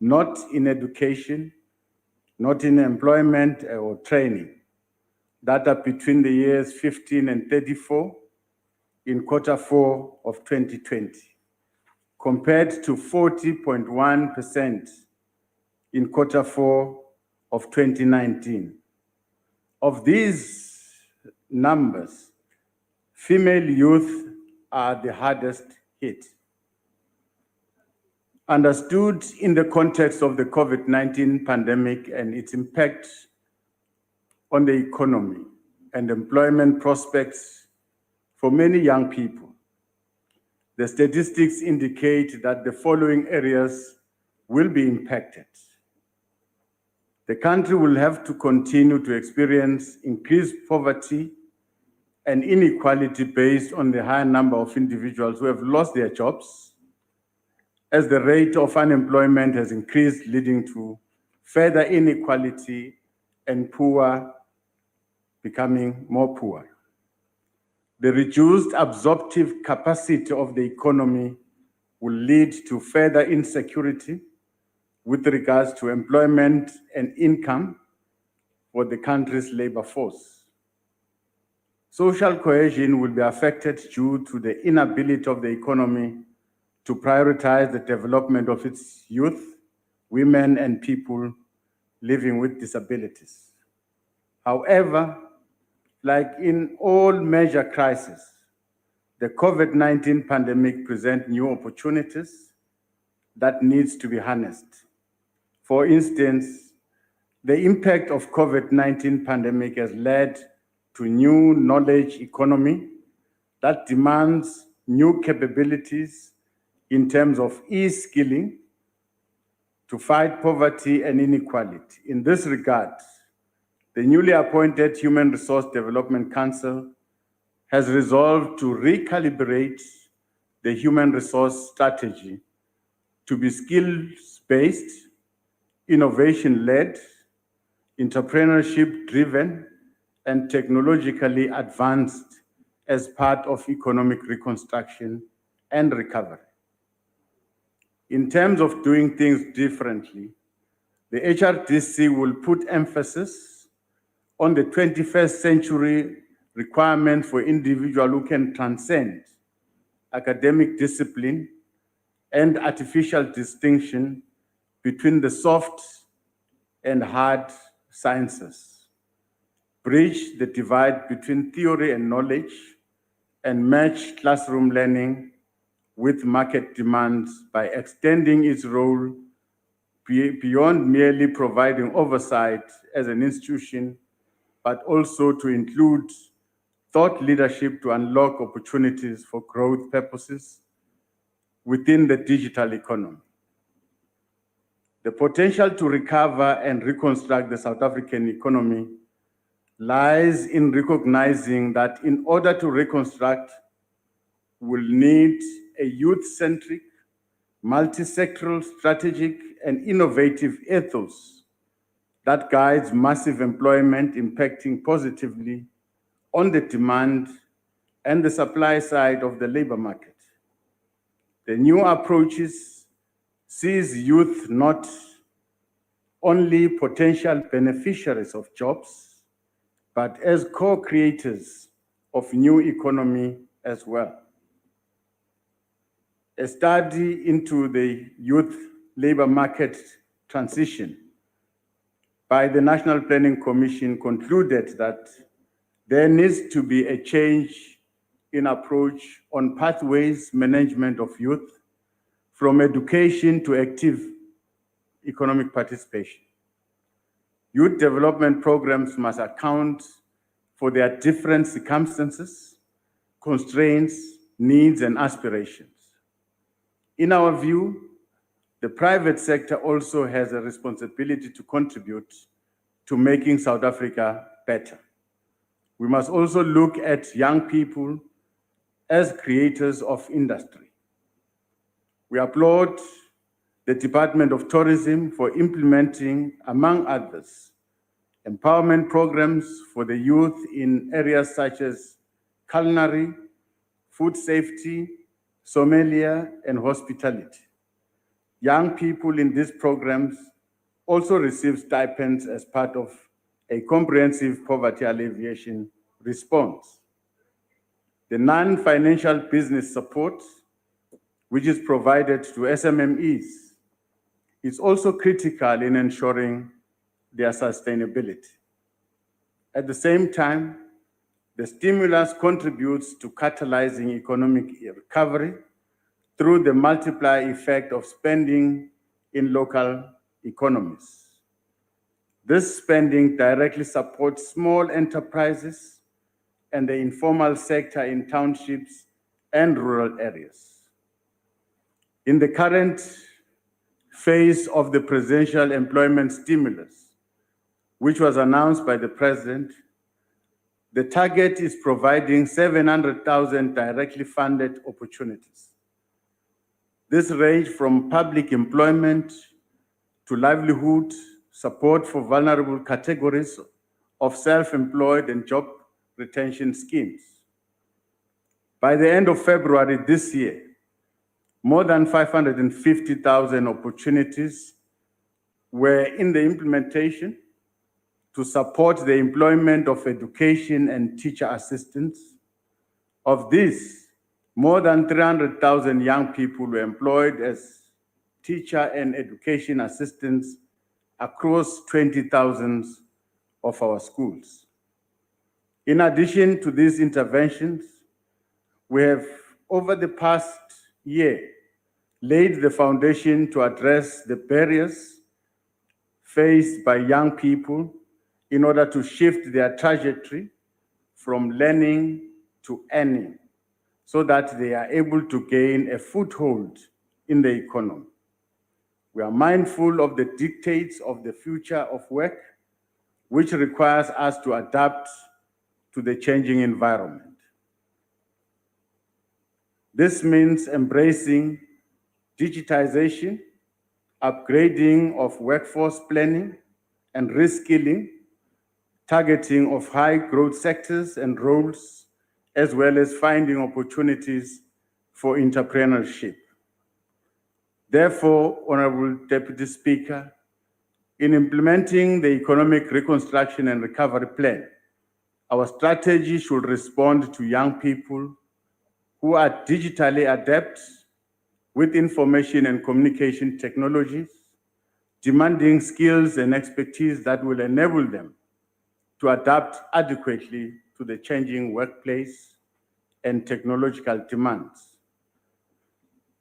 not in education, not in employment or training. Data between the years 15 and 34 in quarter 4 of 2020, compared to 40.1% in quarter 4 of 2019. Of these numbers, female youth are the hardest hit. Understood in the context of the COVID-19 pandemic and its impact on the economy and employment prospects for many young people, the statistics indicate that the following areas will be impacted. The country will have to continue to experience increased poverty and inequality based on the high number of individuals who have lost their jobs, as the rate of unemployment has increased, leading to further inequality and poor becoming more poor. The reduced absorptive capacity of the economy will lead to further insecurity with regards to employment and income for the country's labor force. Social cohesion will be affected due to the inability of the economy to prioritize the development of its youth, women, and people living with disabilities. However, like in all major crises, the COVID-19 pandemic presents new opportunities that needs to be harnessed. For instance, the impact of COVID-19 pandemic has led to new knowledge economy that demands new capabilities in terms of e-skilling to fight poverty and inequality. In this regard, the newly appointed Human Resource Development Council has resolved to recalibrate the human resource strategy to be skills-based, innovation-led, entrepreneurship-driven, and technologically advanced as part of economic reconstruction and recovery. In terms of doing things differently, the HRDC will put emphasis on the 21st century requirement for individuals who can transcend academic discipline and artificial distinction between the soft and hard sciences, bridge the divide between theory and knowledge, and match classroom learning with market demands by extending its role beyond merely providing oversight as an institution, but also to include thought leadership to unlock opportunities for growth purposes within the digital economy. The potential to recover and reconstruct the South African economy lies in recognizing that in order to reconstruct, we'll need a youth-centric, multi-sectoral, strategic, and innovative ethos that guides massive employment, impacting positively on the demand and the supply side of the labor market. The new approaches sees youth not only potential beneficiaries of jobs, but as co-creators of new economy as well. A study into the youth labor market transition by the National Planning Commission concluded that There needs to be a change in approach on pathways management of youth, from education to active economic participation. Youth development programs must account for their different circumstances, constraints, needs, and aspirations. In our view, the private sector also has a responsibility to contribute to making South Africa better. We must also look at young people as creators of industry. We applaud the Department of Tourism for implementing, among others, empowerment programs for the youth in areas such as culinary, food safety, sommelier, and hospitality. Young people in these programs also receive stipends as part of a comprehensive poverty alleviation response. The non-financial business support, which is provided to SMMEs, is also critical in ensuring their sustainability. At the same time, the stimulus contributes to catalyzing economic recovery through the multiplier effect of spending in local economies. This spending directly supports small enterprises and the informal sector in townships and rural areas. In the current phase of the presidential employment stimulus, which was announced by the President, the target is providing 700,000 directly funded opportunities. This range from public employment to livelihood, support for vulnerable categories of self-employed and job retention schemes. By the end of February this year, more than 550,000 opportunities were in the implementation to support the employment of education and teacher assistants. Of this, more than 300,000 young people were employed as teacher and education assistants across 20,000 of our schools. In addition to these interventions, we have, over the past year, laid the foundation to address the barriers faced by young people in order to shift their trajectory from learning to earning, so that they are able to gain a foothold in the economy. We are mindful of the dictates of the future of work, which requires us to adapt to the changing environment. This means embracing digitization, upgrading of workforce planning and reskilling, targeting of high growth sectors and roles, as well as finding opportunities for entrepreneurship. Therefore, Honorable Deputy Speaker, in implementing the Economic Reconstruction and Recovery Plan, our strategy should respond to young people who are digitally adept with information and communication technologies, demanding skills and expertise that will enable them to adapt adequately to the changing workplace and technological demands.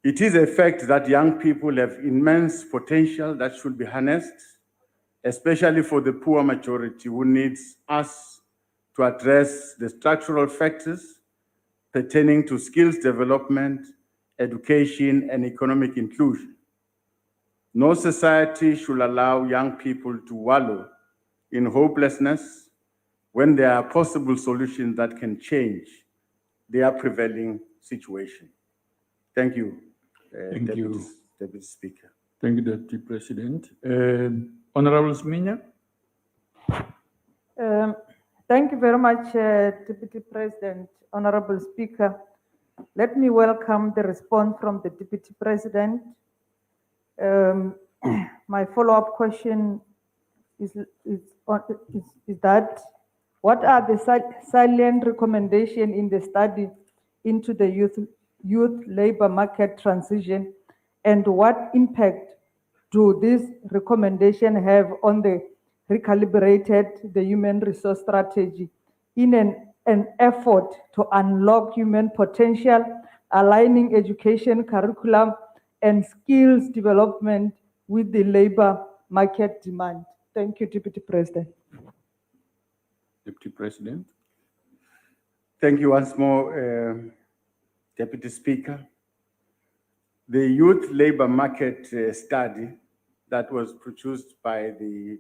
It is a fact that young people have immense potential that should be harnessed, especially for the poor majority who needs us to address the structural factors pertaining to skills development, education, and economic inclusion. No society should allow young people to wallow in hopelessness when there are possible solutions that can change their prevailing situation. Thank you, Thank you. Deputy Speaker. Thank you, Deputy President. Honorable Sminya. Thank you very much, Deputy President, Honorable Speaker. Let me welcome the response from the Deputy President. My follow-up question is that what are the salient recommendations in the study into the youth labor market transition, and what impact do these recommendations have on the recalibrated the human resource strategy in an effort to unlock human potential, aligning education curriculum and skills development with the labor market demand. Thank you, Deputy President. Deputy President. Thank you once more, Deputy Speaker. The Youth Labor Market Study that was produced by the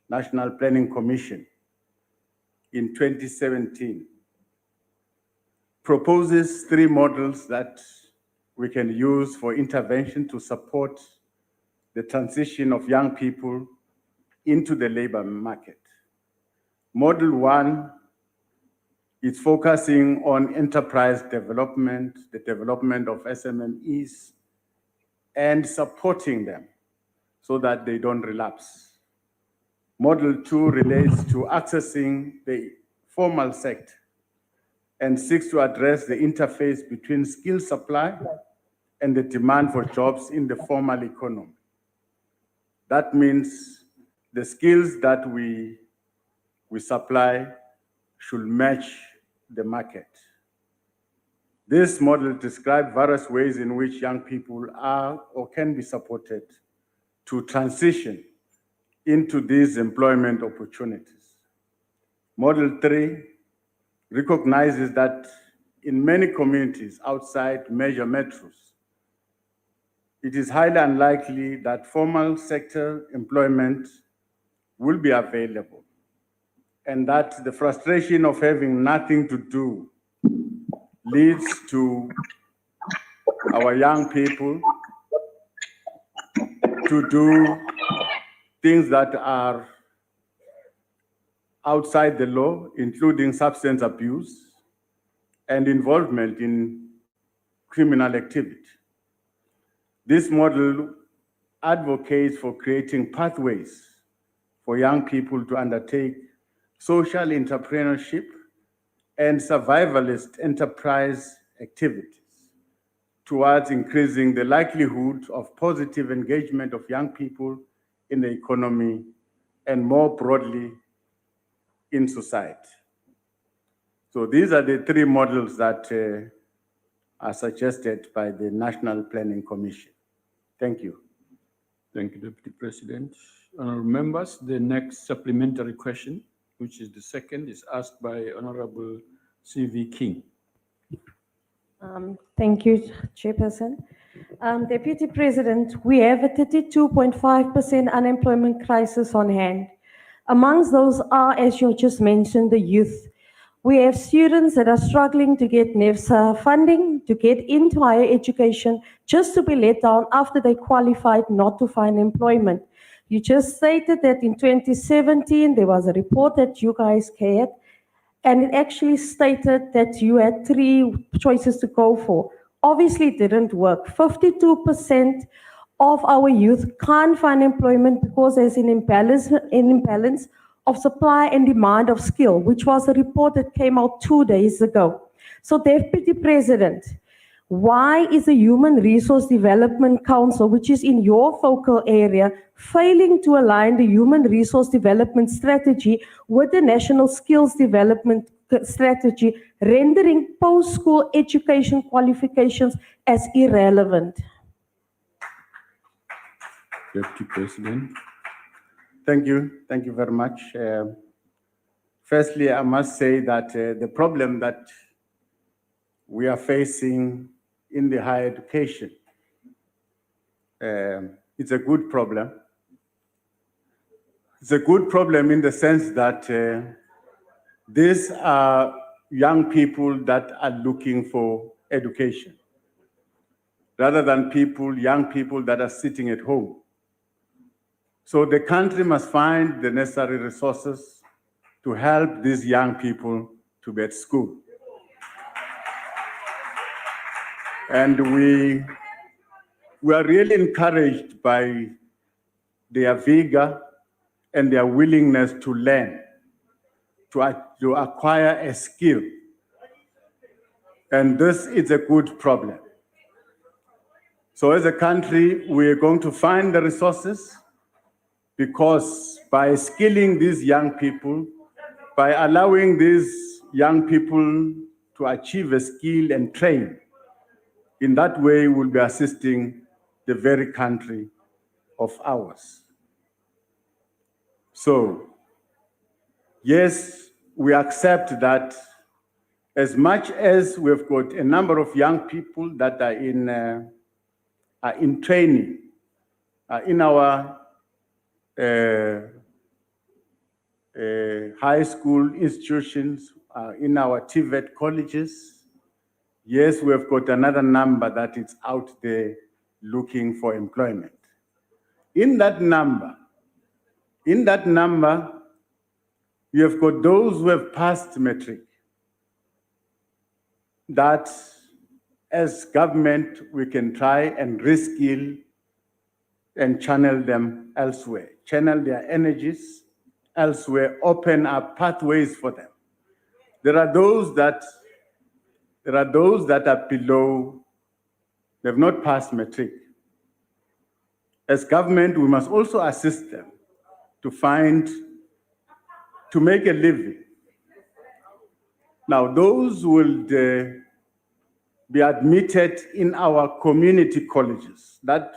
National Planning Commission in 2017 proposes 3 models that we can use for intervention to support the transition of young people into the labor market. Model 1 is focusing on enterprise development, the development of SMMEs, and supporting them so that they don't relapse. Model 2 relates to accessing the formal sector and seeks to address the interface between skill supply and the demand for jobs in the formal economy. That means the skills that we supply should match the market. This model describes various ways in which young people are or can be supported to transition into these employment opportunities. Model 3 recognizes that in many communities outside major metros, it is highly unlikely that formal sector employment will be available, and that the frustration of having nothing to do leads to our young people to do things that are outside the law, including substance abuse and involvement in criminal activity. This model advocates for creating pathways for young people to undertake social entrepreneurship and survivalist enterprise activities towards increasing the likelihood of positive engagement of young people in the economy and more broadly in society. So these are the 3 models that are suggested by the National Planning Commission. Thank you. Thank you, Deputy President. Honourable members, the next supplementary question, which is the second, is asked by Honourable C.V. King. Thank you, Chairperson. Deputy President, we have a 32.5% unemployment crisis on hand. Amongst those are, as you just mentioned, the youth. We have students that are struggling to get NEFSA funding, to get into higher education, just to be let down after they qualified not to find employment. You just stated that in 2017, there was a report that you guys had, and it actually stated that you had 3 choices to go for. Obviously, it didn't work. 52% of our youth can't find employment because there's an imbalance of supply and demand of skill, which was a report that came out 2 days ago. So, Deputy President, why is the Human Resource Development Council, which is in your focal area, failing to align the Human Resource Development Strategy with the National Skills Development Strategy, rendering post-school education qualifications as irrelevant? Deputy President. Thank you. Thank you very much. Firstly, I must say that the problem that we are facing in the higher education, it's a good problem. It's a good problem in the sense that these are young people that are looking for education, rather than young people that are sitting at home. So the country must find the necessary resources to help these young people to be at school. And we are really encouraged by their vigor and their willingness to learn, to acquire a skill. And this is a good problem. So as a country, we are going to find the resources, because by skilling these young people, by allowing these young people to achieve a skill and train. In that way, we'll be assisting the very country of ours. So, yes, we accept that as much as we've got a number of young people that are in training, in our high school institutions, in our TVET colleges, yes, we have got another number that is out there looking for employment. In that number, you have got those who have passed matric, that as government, we can try and reskill and channel them elsewhere, channel their energies elsewhere, open up pathways for them. There are those that are below, they've not passed matric. As government, we must also assist them to make a living. Now, those will be admitted in our community colleges that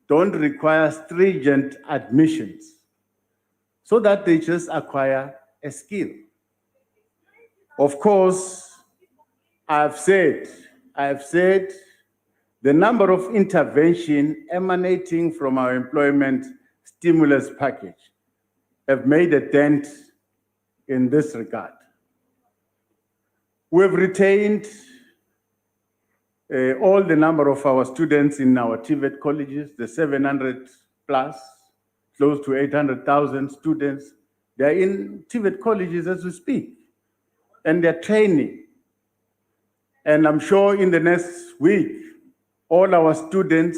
don't require stringent admissions, so that they just acquire a skill. Of course, I have said the number of intervention emanating from our employment stimulus package have made a dent in this regard. We've retained all the number of our students in our TVET colleges, the 700 plus, close to 800,000 students. They're in TVET colleges as we speak, and they're training. And I'm sure in the next week, all our students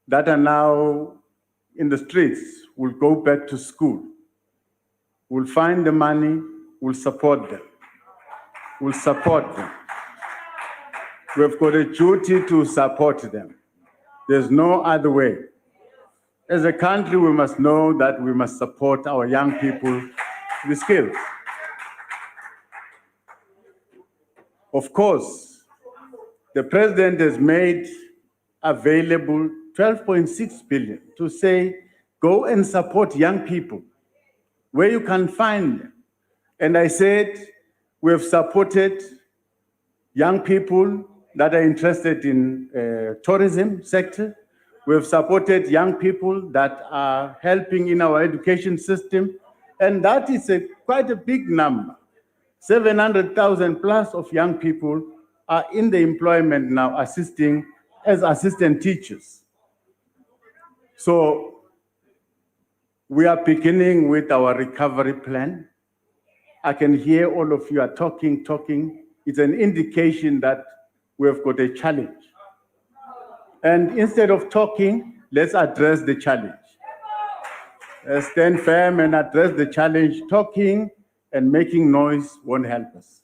that are now in the streets will go back to school. We'll find the money, we'll support them. We'll support them. We've got a duty to support them. There's no other way. As a country, we must know that we must support our young people with skills. Of course, the president has made available 12.6 billion to say, go and support young people where you can find them. And I said, we have supported young people that are interested in tourism sector. We have supported young people that are helping in our education system. And that is quite a big number. 700,000 plus of young people are in the employment now assisting as assistant teachers. So we are beginning with our recovery plan. I can hear all of you are talking. It's an indication that we have got a challenge. And instead of talking, let's address the challenge. Stand firm and address the challenge. Talking and making noise won't help us.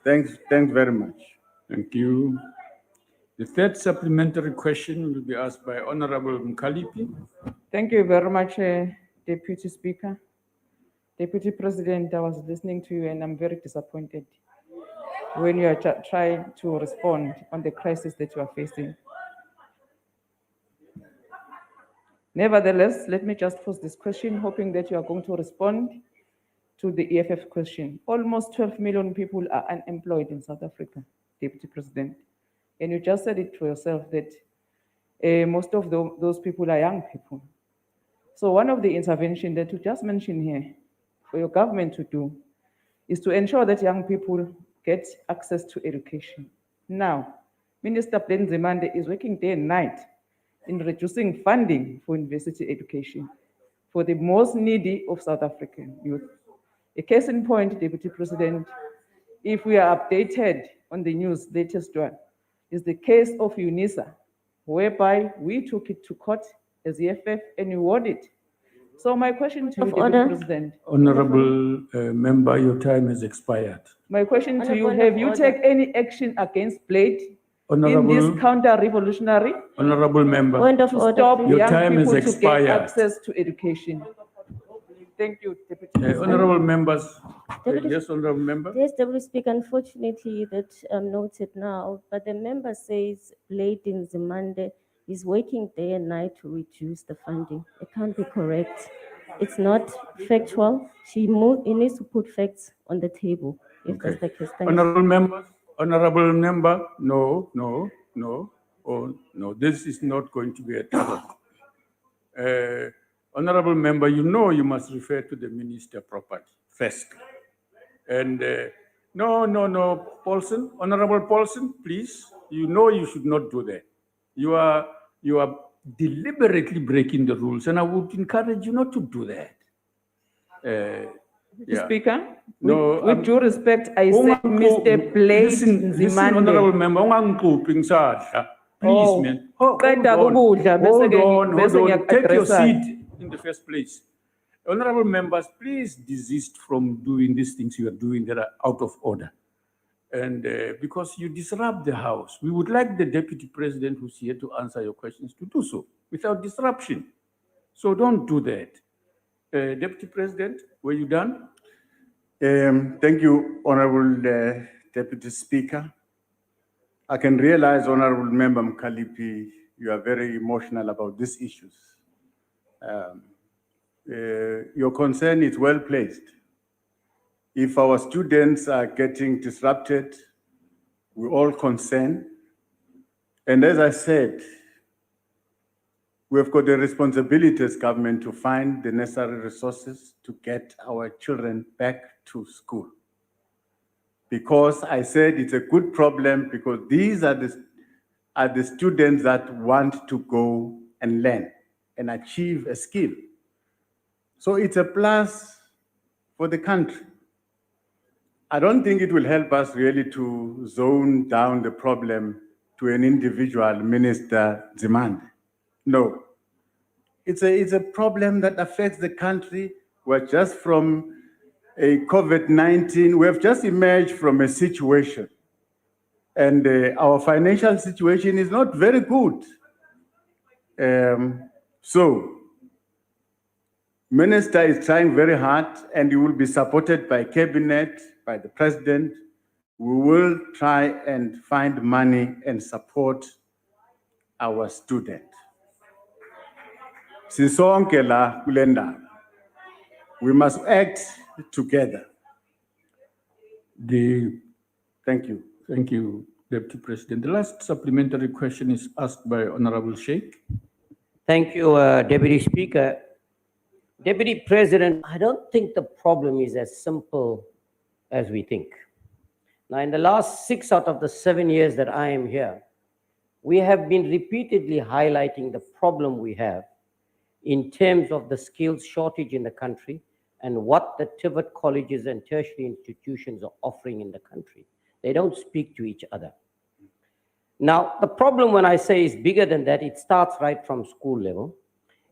Thanks very much. Thank you. The third supplementary question will be asked by Honorable Mkalipi. Thank you very much, Deputy Speaker. Deputy President, I was listening to you and I'm very disappointed when you are trying to respond on the crisis that you are facing. Nevertheless, let me just pose this question, hoping that you are going to respond to the EFF question. Almost 12 million people are unemployed in South Africa, Deputy President. And you just said it for yourself that most of those people are young people. So one of the interventions that you just mentioned here for your government to do is to ensure that young people get access to education. Now, Minister Nzimande is working day and night in reducing funding for university education for the most needy of South African youth. A case in point, Deputy President, if we are updated on the news, latest one, is the case of UNISA, whereby we took it to court as EFF and we won it. So my question to you, Deputy President. Honorable member, your time has expired. My question to you, have you taken any action against Blade in this counter-revolutionary? Honorable member. Point of order. Stop Your young time has people to expired. get access to education. Thank you, Deputy President. Honorable members, Deputy- Yes, honorable member. Yes, Deputy Speaker, unfortunately that noted now, but the member says Blade in Zimande is working day and night to reduce the funding. It can't be correct. It's not factual. He needs to put facts on the table if that's the case. Thank you. Honorable member, no. Oh, no, this is not going to be a dialogue. Honorable member, you know you must refer to the minister properly first. And no, Paulson, Honorable Paulson, please, you know you should not do that. You are deliberately breaking the rules, and I would encourage you not to do that. Yeah. Speaker, No, with due respect, I said Mr. Blade Listen, honorable member, ungangquphi ngisasha. Please, Oh, man. qeda ukudla, bese Hold ke- on. bese Take your ngiya-addressa. seat in the first place. Honorable members, please desist from doing these things you are doing that are out of order. And because you disrupt the House, we would like the Deputy President who's here to answer your questions to do so without disruption. So don't do that. Deputy President, were you done? Thank you, Honorable Deputy Speaker. I can realize, Honorable Member Mkalipi, you are very emotional about these issues. Your concern is well placed. If our students are getting disrupted, we're all concerned. And as I said, we've got a responsibility as government to find the necessary resources to get our children back to school. Because I said it's a good problem because these are the students that want to go and learn and achieve a skill. So it's a plus for the country. I don't think it will help us really to zone down the problem to an individual minister demand. No. It's a problem that affects the country. We're just from a COVID-19, we have just emerged from a situation and our financial situation is not very good. So, Minister is trying very hard and he will be supported by Cabinet, by the President. We will try and find money and support our students. Sisonke la kule ndaba. We must act together. Thank you. Thank you, Deputy President. The last supplementary question is asked by Honorable Sheikh. Thank you, Deputy Speaker. Deputy President, I don't think the problem is as simple as we think. Now, in the last 6 out of the 7 years that I am here, we have been repeatedly highlighting the problem we have in terms of the skills shortage in the country and what the TVET colleges and tertiary institutions are offering in the country. They don't speak to each other. Now, the problem when I say is bigger than that, it starts right from school level.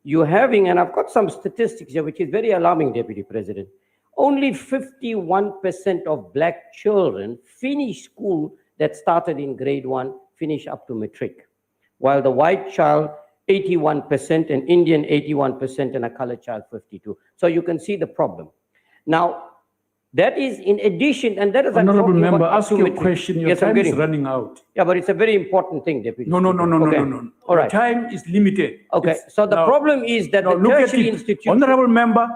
You're having, and I've got some statistics here, which is very alarming, Deputy President. Only 51% of black children finish school that started in grade 1, finish up to matric, while the white child, 81%, an Indian 81%, and a colored child 52%. So you can see the problem. Now, that is in addition, and that is Honorable member, ask your question. Your yes, time is running out. Yeah, but it's a very important thing, Deputy. No. Okay. No. All right. Your time is limited. Okay. So the problem is that the look at tertiary it. institution. Honorable member,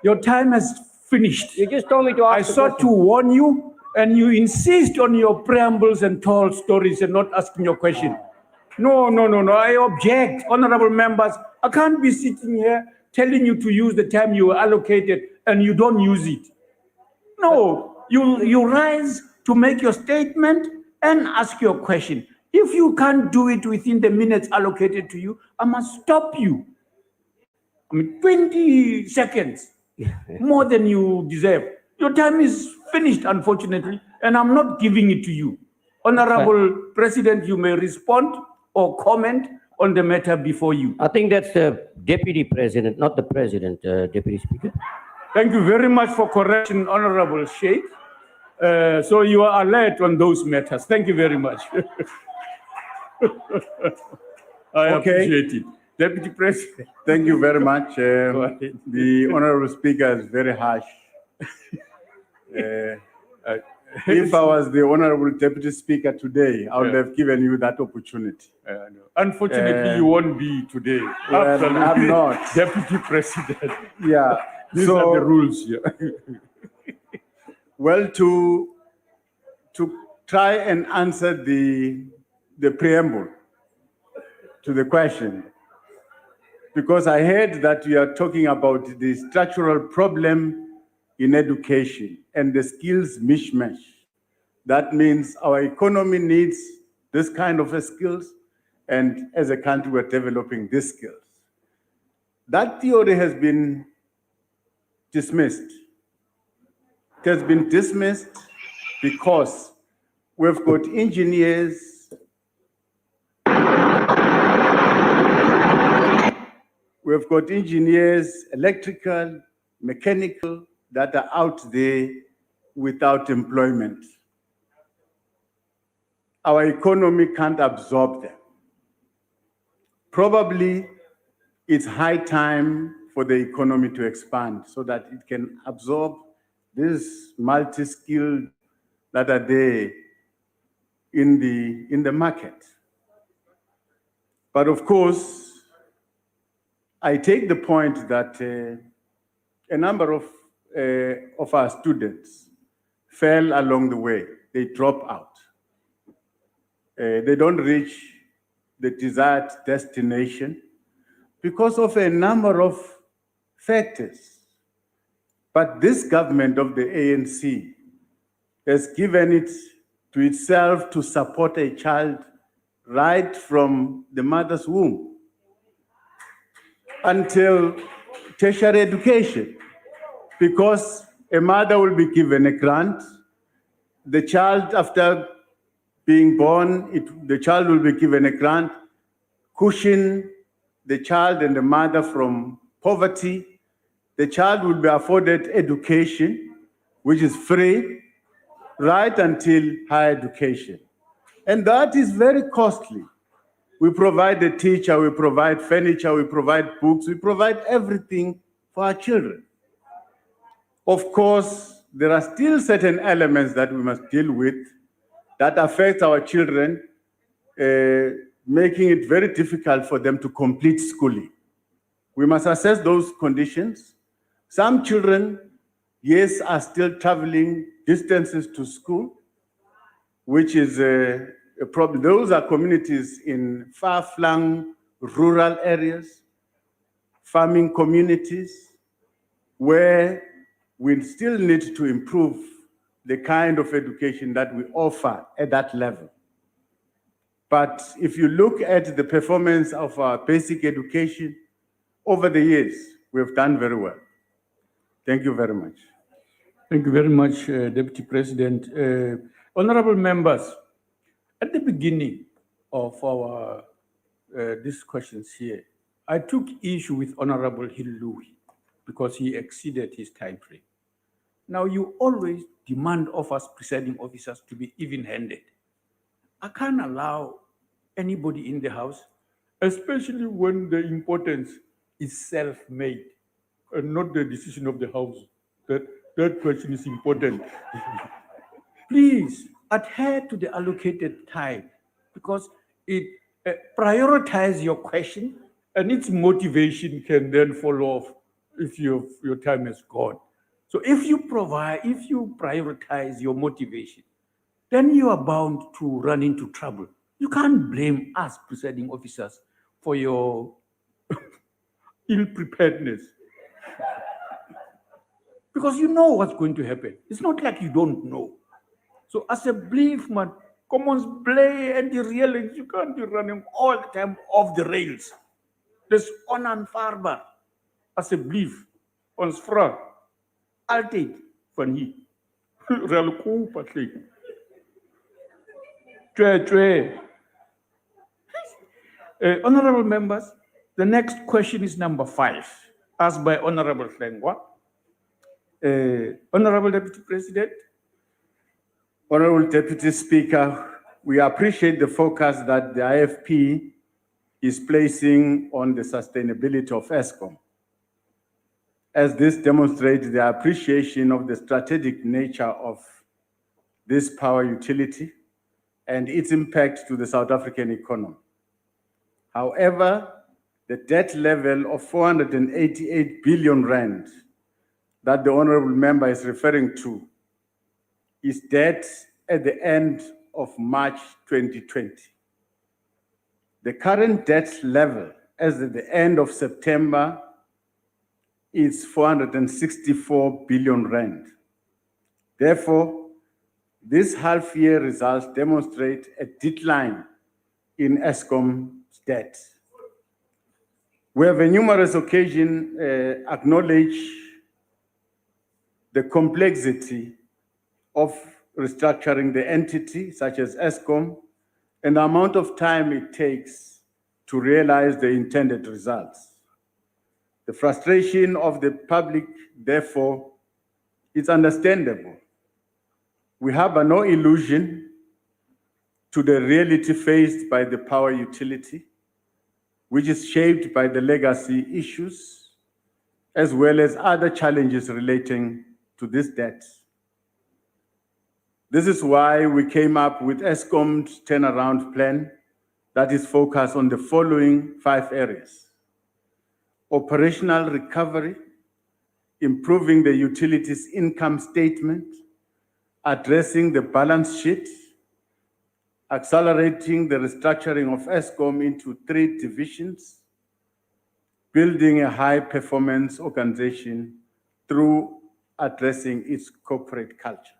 your time has finished. You just told me to ask. I sought to warn you, and you insist on your preambles and tall stories and not asking your question. No. I object, honorable members. I can't be sitting here telling you to use the time you were allocated and you don't use it. No, you rise to make your statement and ask your question. If you can't do it within the minutes allocated to you, I must stop you. 20 seconds, more than you deserve. Your time is finished, unfortunately, and I'm not giving it to you. Honorable President, you may respond or comment on the matter before you. I think that's the Deputy President, not the President, Deputy Speaker. Thank you very much for correction, Honorable Sheikh. So you are alert on those matters. Thank you very much. I appreciate it. Deputy President. Thank you very much. The Honorable Speaker is very harsh. If I was the Honorable Deputy Speaker today, I would have given you that opportunity. Unfortunately, you won't be today. Well, Absolutely. I'm not. Deputy President. Yeah. These are the rules here. Well, to try and answer the preamble to the question, because I heard that you are talking about the structural problem in education and the skills mismatch. That means our economy needs this kind of skills, and as a country, we're developing these skills. That theory has been dismissed. It has been dismissed because we've got engineers, electrical, mechanical, that are out there without employment. Our economy can't absorb them. Probably it's high time for the economy to expand so that it can absorb these multi-skilled that are there in the market. But of course, I take the point that a number of our students fell along the way. They drop out. They don't reach the desired destination because of a number of factors. But this government of the ANC has given it to itself to support a child right from the mother's womb until tertiary education, because a mother will be given a grant. The child, after being born, the child will be given a grant, cushion the child and the mother from poverty. The child will be afforded education, which is free, right until higher education. And that is very costly. We provide a teacher, we provide furniture, we provide books, we provide everything for our children. Of course, there are still certain elements that we must deal with that affect our children, making it very difficult for them to complete schooling. We must assess those conditions. Some children, yes, are still traveling distances to school, which is a problem. Those are communities in far-flung rural areas, farming communities, where we still need to improve the kind of education that we offer at that level. But if you look at the performance of our basic education over the years, we've done very well. Thank you very much. Thank you very much, Deputy President. Honorable members, at the beginning of our these questions here, I took issue with Honorable Hilui because he exceeded his time frame. Now, you always demand of us presiding officers to be even-handed. I can't allow anybody in the house, especially when the importance is self-made and not the decision of the house. That question is important. Please adhere to the allocated time because it prioritize your question and its motivation can then fall off if your time is gone. So if you prioritize your motivation, then you are bound to run into trouble. You can't blame us, presiding officers, for your ill-preparedness. Because you know what's going to happen. It's not like you don't know. So as a belief, man, commons play and the realities, you can't be running all the time off the rails. There's on and farbar. As a belief, on front. Altijd van hier. Relko patlik. Honorable members, the next question is number 5, asked by Honorable Flengwa. Honorable Deputy President. Honorable Deputy Speaker, we appreciate the focus that the IFP is placing on the sustainability of ESCOM. as this demonstrates the appreciation of the strategic nature of this power utility and its impact to the South African economy. However, the debt level of 488 billion rand that the honorable member is referring to is debt at the end of March 2020. The current debt level as at the end of September is 464 billion rand. Therefore, this half-year results demonstrate a decline in Eskom's debt. We have on numerous occasions acknowledged the complexity of restructuring the entity, such as Eskom, and the amount of time it takes to realize the intended results. The frustration of the public, therefore, is understandable. We have no illusion to the reality faced by the power utility, which is shaped by the legacy issues, as well as other challenges relating to this debt. This is why we came up with Eskom's turnaround plan that is focused on the following 5 areas: operational recovery, improving the utilities income statement, addressing the balance sheet, accelerating the restructuring of Eskom into 3 divisions, building a high-performance organization through addressing its corporate culture.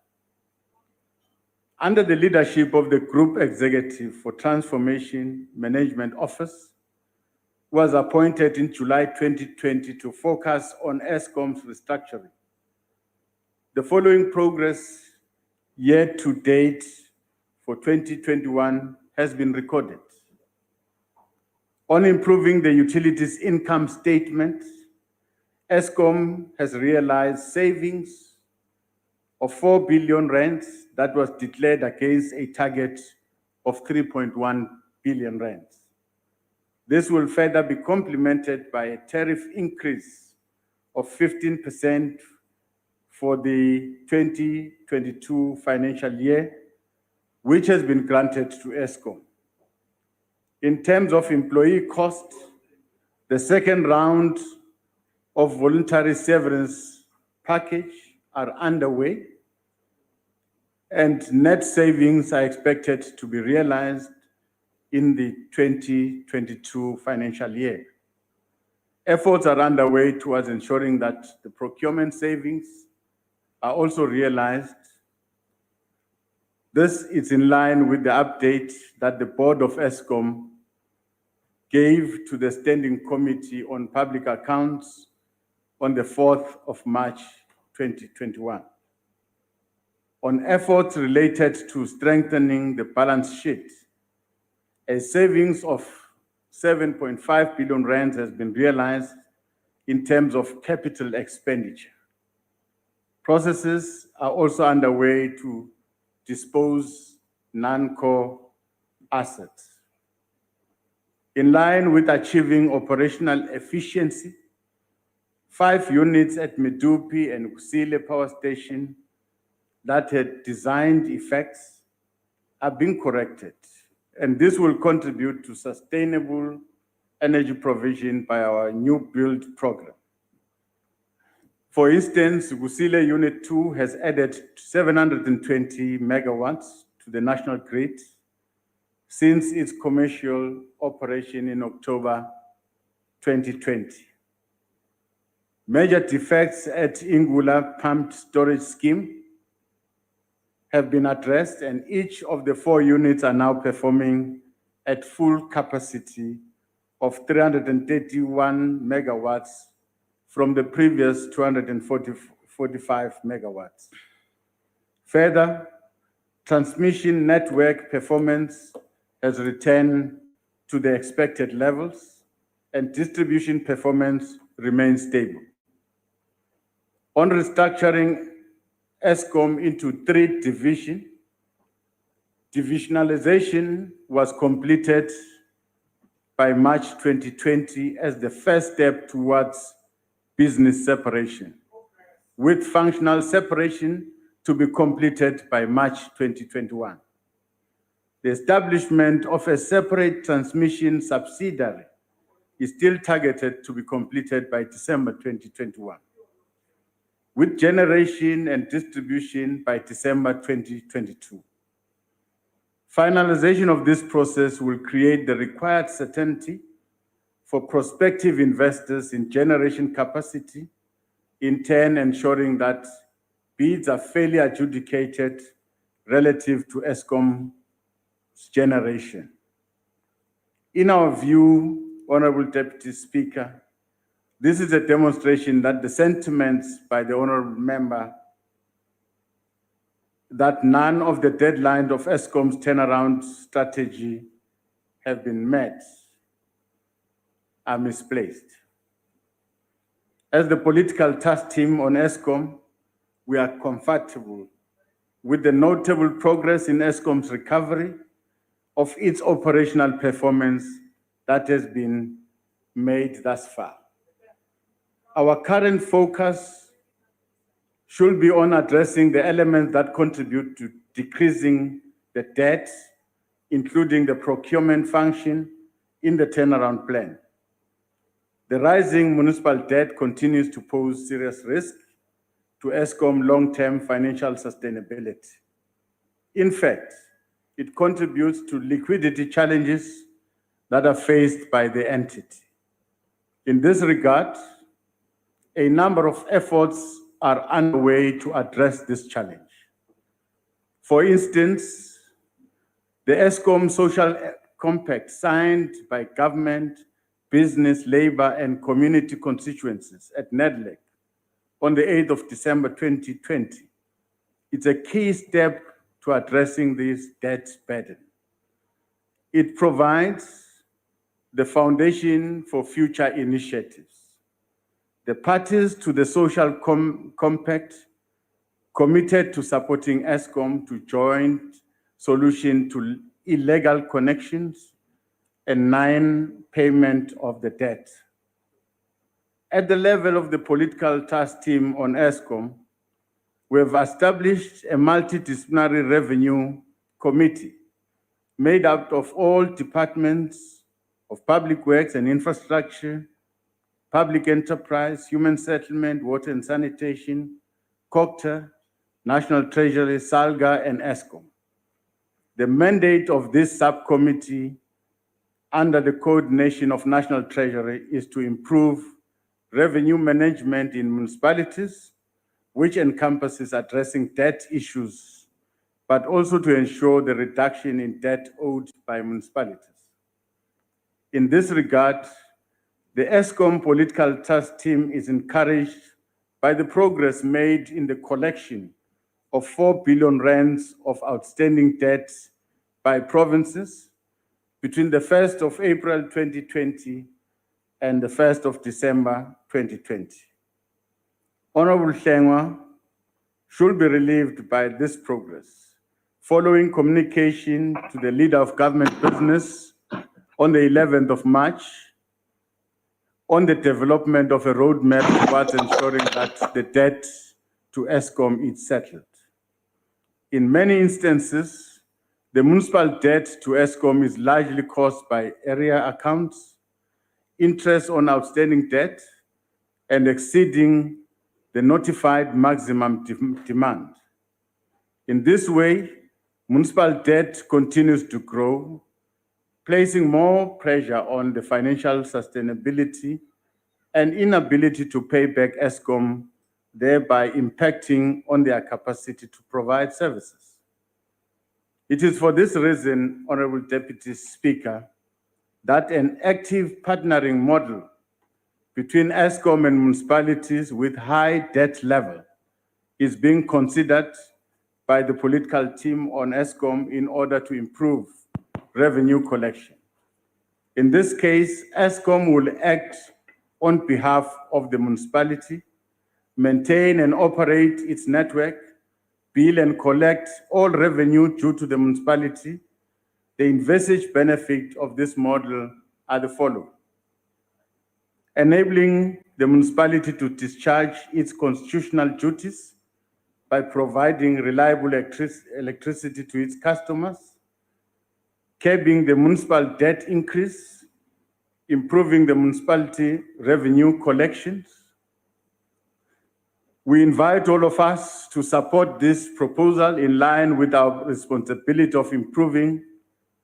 Under the leadership of the Group Executive for Transformation Management Office, was appointed in July 2020 to focus on Eskom's restructuring. The following progress year to date for 2021 has been recorded. On improving the utilities income statement, Eskom has realized savings of 4 billion rand that was declared against a target of 3.1 billion rand. This will further be complemented by a tariff increase of 15% for the 2022 financial year, which has been granted to Eskom. In terms of employee costs, the second round of voluntary severance package are underway, and net savings are expected to be realized in the 2022 financial year. Efforts are underway towards ensuring that the procurement savings are also realized. This is in line with the update that the board of Eskom gave to the Standing Committee on Public Accounts on the 4th of March 2021. On efforts related to strengthening the balance sheet, a savings of 7.5 billion rand has been realized in terms of capital expenditure. Processes are also underway to dispose non-core assets. In line with achieving operational efficiency, 5 units at Medupi and Kusile Power Station that had designed effects are being corrected, and this will contribute to sustainable energy provision by our new build program. For instance, Kusile Unit 2 has added 720 megawatts to the national grid since its commercial operation in October 2020. Major defects at Ingula pumped storage scheme have been addressed, and each of the 4 units are now performing at full capacity of 331 megawatts from the previous 245 megawatts. Further, transmission network performance has returned to the expected levels, and distribution performance remains stable. On restructuring Eskom into 3 divisions, divisionalization was completed by March 2020 as the first step towards business separation, with functional separation to be completed by March 2021. The establishment of a separate transmission subsidiary is still targeted to be completed by December 2021, with generation and distribution by December 2022. Finalization of this process will create the required certainty for prospective investors in generation capacity, in turn ensuring that bids are fairly adjudicated relative to Eskom's generation. In our view, Honorable Deputy Speaker, this is a demonstration that the sentiments by the Honorable Member that none of the deadlines of Eskom's turnaround strategy have been met are misplaced. As the political task team on Eskom, we are comfortable with the notable progress in Eskom's recovery of its operational performance that has been made thus far. Our current focus should be on addressing the elements that contribute to decreasing the debt, including the procurement function in the turnaround plan. The rising municipal debt continues to pose serious risk to Eskom long-term financial sustainability. In fact, it contributes to liquidity challenges that are faced by the entity. In this regard, a number of efforts are underway to address this challenge. For instance, the Eskom Social Compact signed by government, business, labor, and community constituencies at NEDLEC on the 8th of December 2020. It's a key step to addressing this debt burden. It provides the foundation for future initiatives. The parties to the Social Compact committed to supporting Eskom to joint solution to illegal connections and non-payment of the debt. At the level of the political task team on Eskom, we have established a multidisciplinary revenue committee made up of all departments of public works and infrastructure, public enterprise, human settlement, water and sanitation, COCTA, National Treasury, SALGA, and Eskom. The mandate of this subcommittee under the coordination of National Treasury is to improve revenue management in municipalities, which encompasses addressing debt issues, but also to ensure the reduction in debt owed by municipalities. In this regard, the Eskom political task team is encouraged by the progress made in the collection of 4 billion rands of outstanding debt by provinces between the 1st of April 2020 and the 1st of December 2020. Honorable Hlengwa should be relieved by this progress following communication to the leader of government business on the 11th of March on the development of a roadmap towards ensuring that the debt to Eskom is settled. In many instances, the municipal debt to Eskom is largely caused by area accounts, interest on outstanding debt, and exceeding the notified maximum demand. In this way, municipal debt continues to grow, placing more pressure on the financial sustainability and inability to pay back Eskom, thereby impacting on their capacity to provide services. It is for this reason, Honorable Deputy Speaker, that an active partnering model between Eskom and municipalities with high debt level is being considered by the political team on Eskom in order to improve revenue collection. In this case, Eskom will act on behalf of the municipality, maintain and operate its network, bill and collect all revenue due to the municipality. The envisaged benefit of this model are the following: enabling the municipality to discharge its constitutional duties by providing reliable electricity to its customers, curbing the municipal debt increase, improving the municipality revenue collections. We invite all of us to support this proposal in line with our responsibility of improving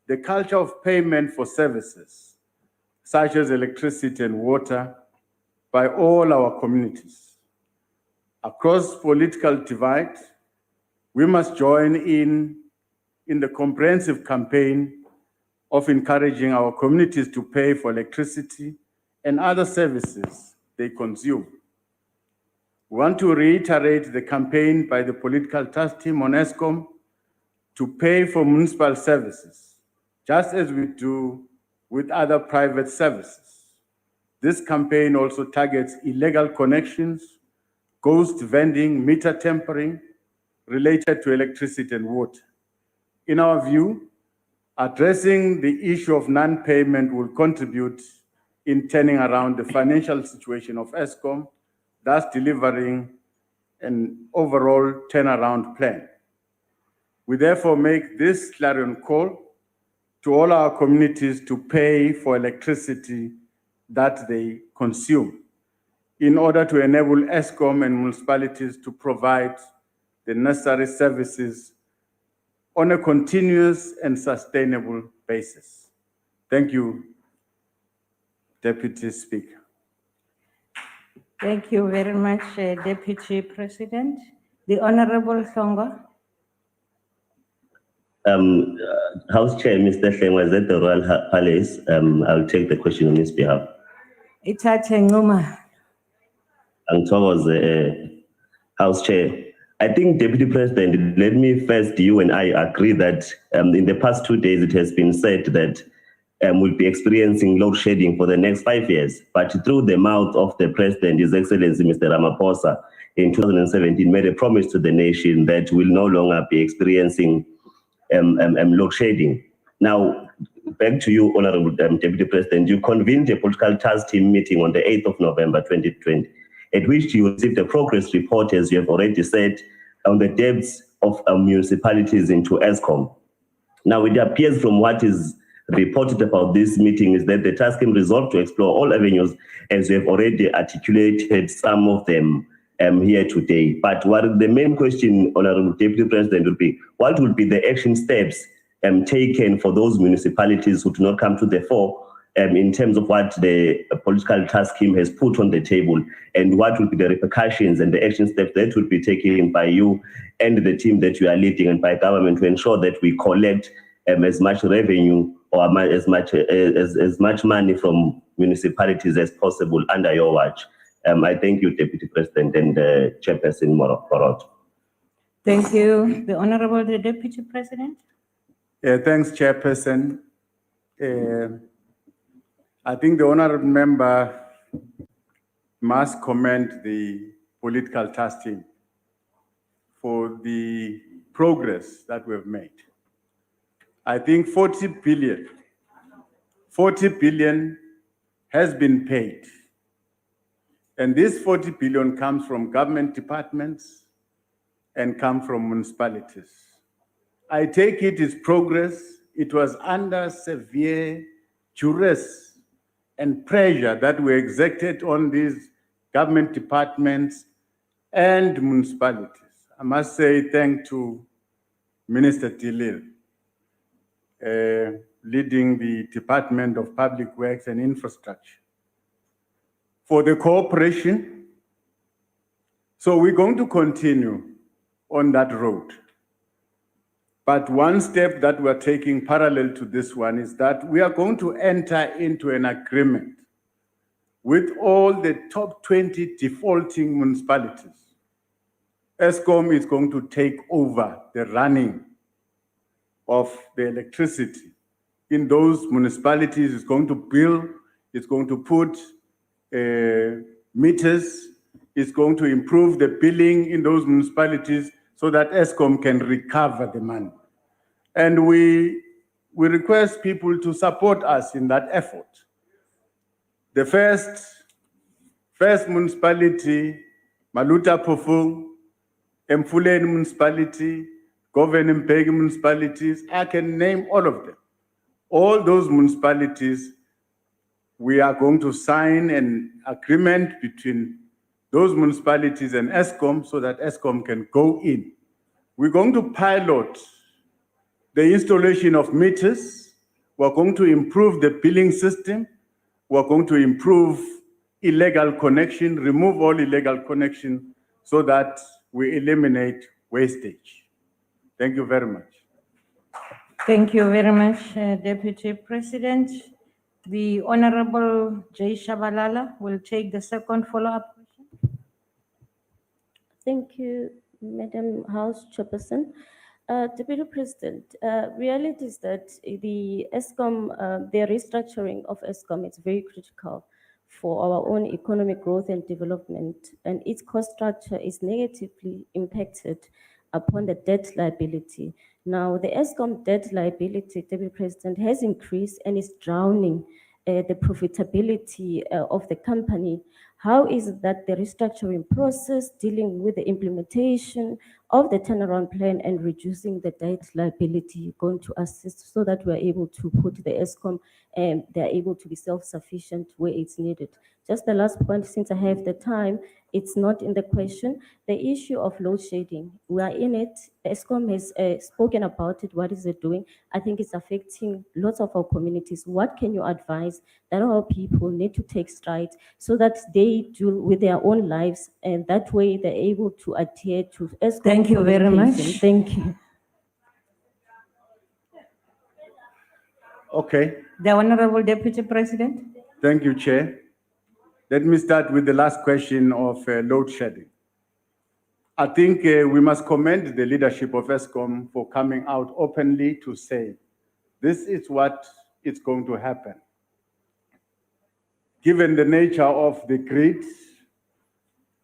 the culture of payment for services, such as electricity and water, by all our communities. Across political divide, we must join in the comprehensive campaign of encouraging our communities to pay for electricity and other services they consume. We want to reiterate the campaign by the political task team on ESCOM to pay for municipal services, just as we do with other private services. This campaign also targets illegal connections, ghost vending, meter tampering related to electricity and water. In our view, addressing the issue of non-payment will contribute in turning around the financial situation of ESCOM, thus delivering an overall turnaround plan. We therefore make this clarion call to all our communities to pay for electricity that they consume in order to enable ESCOM and municipalities to provide the necessary services on a continuous and sustainable basis. Thank you, Deputy Speaker. Thank you very much, Deputy President. The Honorable Songo. House Chair, Mr. Hleng was at the Royal Palace. I'll take the question on his behalf. Ithathe Nquma. House Chair. I think, Deputy President, let me first, you and I agree that in the past 2 days, it has been said that we'll be experiencing load shedding for the next 5 years. But through the mouth of the President, His Excellency, Mr. Ramaphosa, in 2017, made a promise to the nation that we'll no longer be experiencing load shedding. Now, back to you, Honorable Deputy President, you convened a political task team meeting on the 8th of November, 2020, at which you received a progress report, as you have already said, on the debts of municipalities into ESCOM. Now, it appears from what is reported about this meeting is that the task team resolved to explore all avenues, as you have already articulated some of them here today. But what the main question, Honorable Deputy President, will be, what will be the action steps taken for those municipalities who do not come to the fore in terms of what the political task team has put on the table, and what will be the repercussions and the action steps that will be taken by you and the team that you are leading and by government to ensure that we collect as much revenue or as much money from municipalities as possible under your watch. I thank you, Deputy President and Chairperson Morot. Thank you. The Honorable Deputy President. Thanks, Chairperson. I think the honorable member must commend the political task team for the progress that we have made. I think 40 billion has been paid. And this 40 billion comes from government departments and come from municipalities. I take it is progress. It was under severe duress and pressure that were exerted on these government departments and municipalities. I must say thank to Minister Tilil, leading the Department of Public Works and Infrastructure, for the cooperation. So we're going to continue on that road. But one step that we're taking parallel to this one is that we are going to enter into an agreement with all the top 20 defaulting municipalities. ESCOM is going to take over the running of the electricity in those municipalities. It's going to build, it's going to put meters, it's going to improve the billing in those municipalities so that ESCOM can recover the money. And we request people to support us in that effort. The first First municipality, Maluta Pofung, Mfuleni municipality, Governing Pegi municipalities, I can name all of them. All those municipalities, we are going to sign an agreement between those municipalities and ESCOM so that ESCOM can go in. We're going to pilot the installation of meters. We're going to improve the billing system. We're going to improve illegal connection, remove all illegal connection so that we eliminate wastage. Thank you very much. Thank you very much, Deputy President. The Honorable Jay Shabalala will take the second follow-up question. Thank you, Madam House Chairperson. Deputy President, reality is that the ESCOM, the restructuring of ESCOM is very critical for our own economic growth and development, and its cost structure is negatively impacted upon the debt liability. Now, the ESCOM debt liability, Deputy President, has increased and is drowning the profitability of the company. How is it that the restructuring process dealing with the implementation of the turnaround plan and reducing the debt liability going to assist so that we're able to put the ESCOM and they're able to be self-sufficient where it's needed? Just the last point, since I have the time, it's not in the question. The issue of load shedding, we are in it. ESCOM has spoken about it. What is it doing? I think it's affecting lots of our communities. What can you advise that our people need to take strides so that they deal with their own lives and that way they're able to adhere to ESCOM? Thank you very much. communication? Thank you. Okay, The Honorable Deputy President. thank you, Chair. Let me start with the last question of load shedding. I think we must commend the leadership of ESCOM for coming out openly to say, this is what is going to happen. Given the nature of the grid,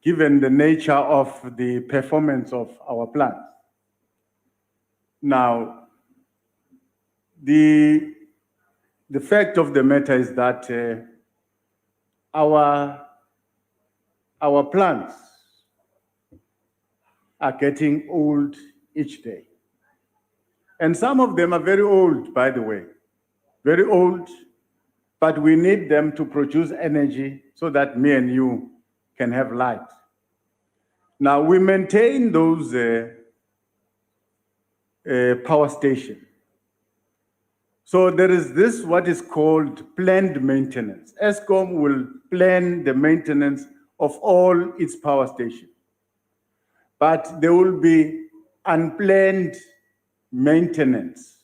given the nature of the performance of our plants. Now, the fact of the matter is that our plants are getting old each day. And some of them are very old, by the way, very old, but we need them to produce energy so that me and you can have light. Now, we maintain those power stations. So there is this, what is called planned maintenance. ESCOM will plan the maintenance of all its power stations. But there will be unplanned maintenance,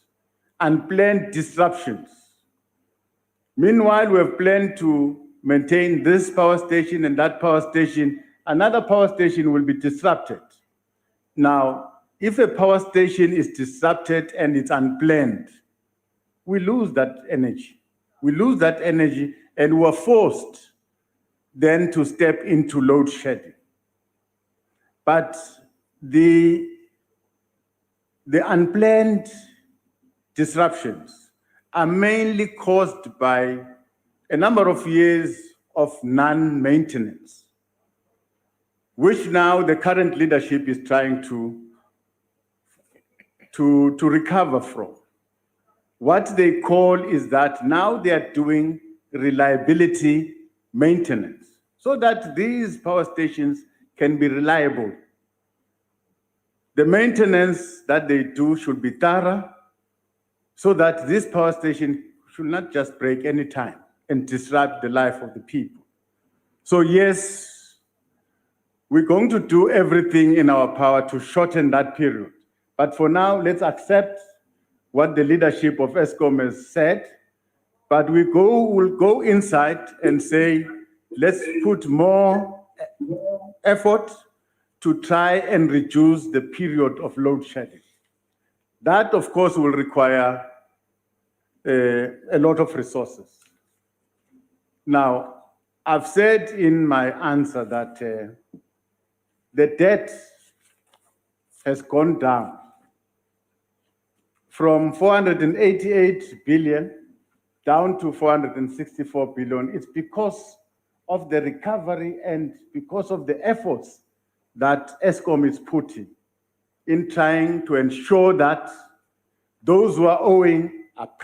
unplanned disruptions. Meanwhile, we have planned to maintain this power station and that power station. Another power station will be disrupted. Now, if a power station is disrupted and it's unplanned, we lose that energy. We lose that energy and we're forced then to step into load shedding. But the unplanned disruptions are mainly caused by a number of years of non-maintenance, which now the current leadership is trying to recover from. What they call is that now they are doing reliability maintenance so that these power stations can be reliable. The maintenance that they do should be thorough so that this power station should not just break any time and disrupt the life of the people. So yes, we're going to do everything in our power to shorten that period. But for now, let's accept what the leadership of ESCOM has said, but we'll go inside and say, let's put more effort to try and reduce the period of load shedding. That, of course, will require a lot of resources. Now, I've said in my answer that the debt has gone down from 488 billion down to 464 billion. It's because of the recovery and because of the efforts that ESCOM is putting in trying to ensure that those who are owing are paid.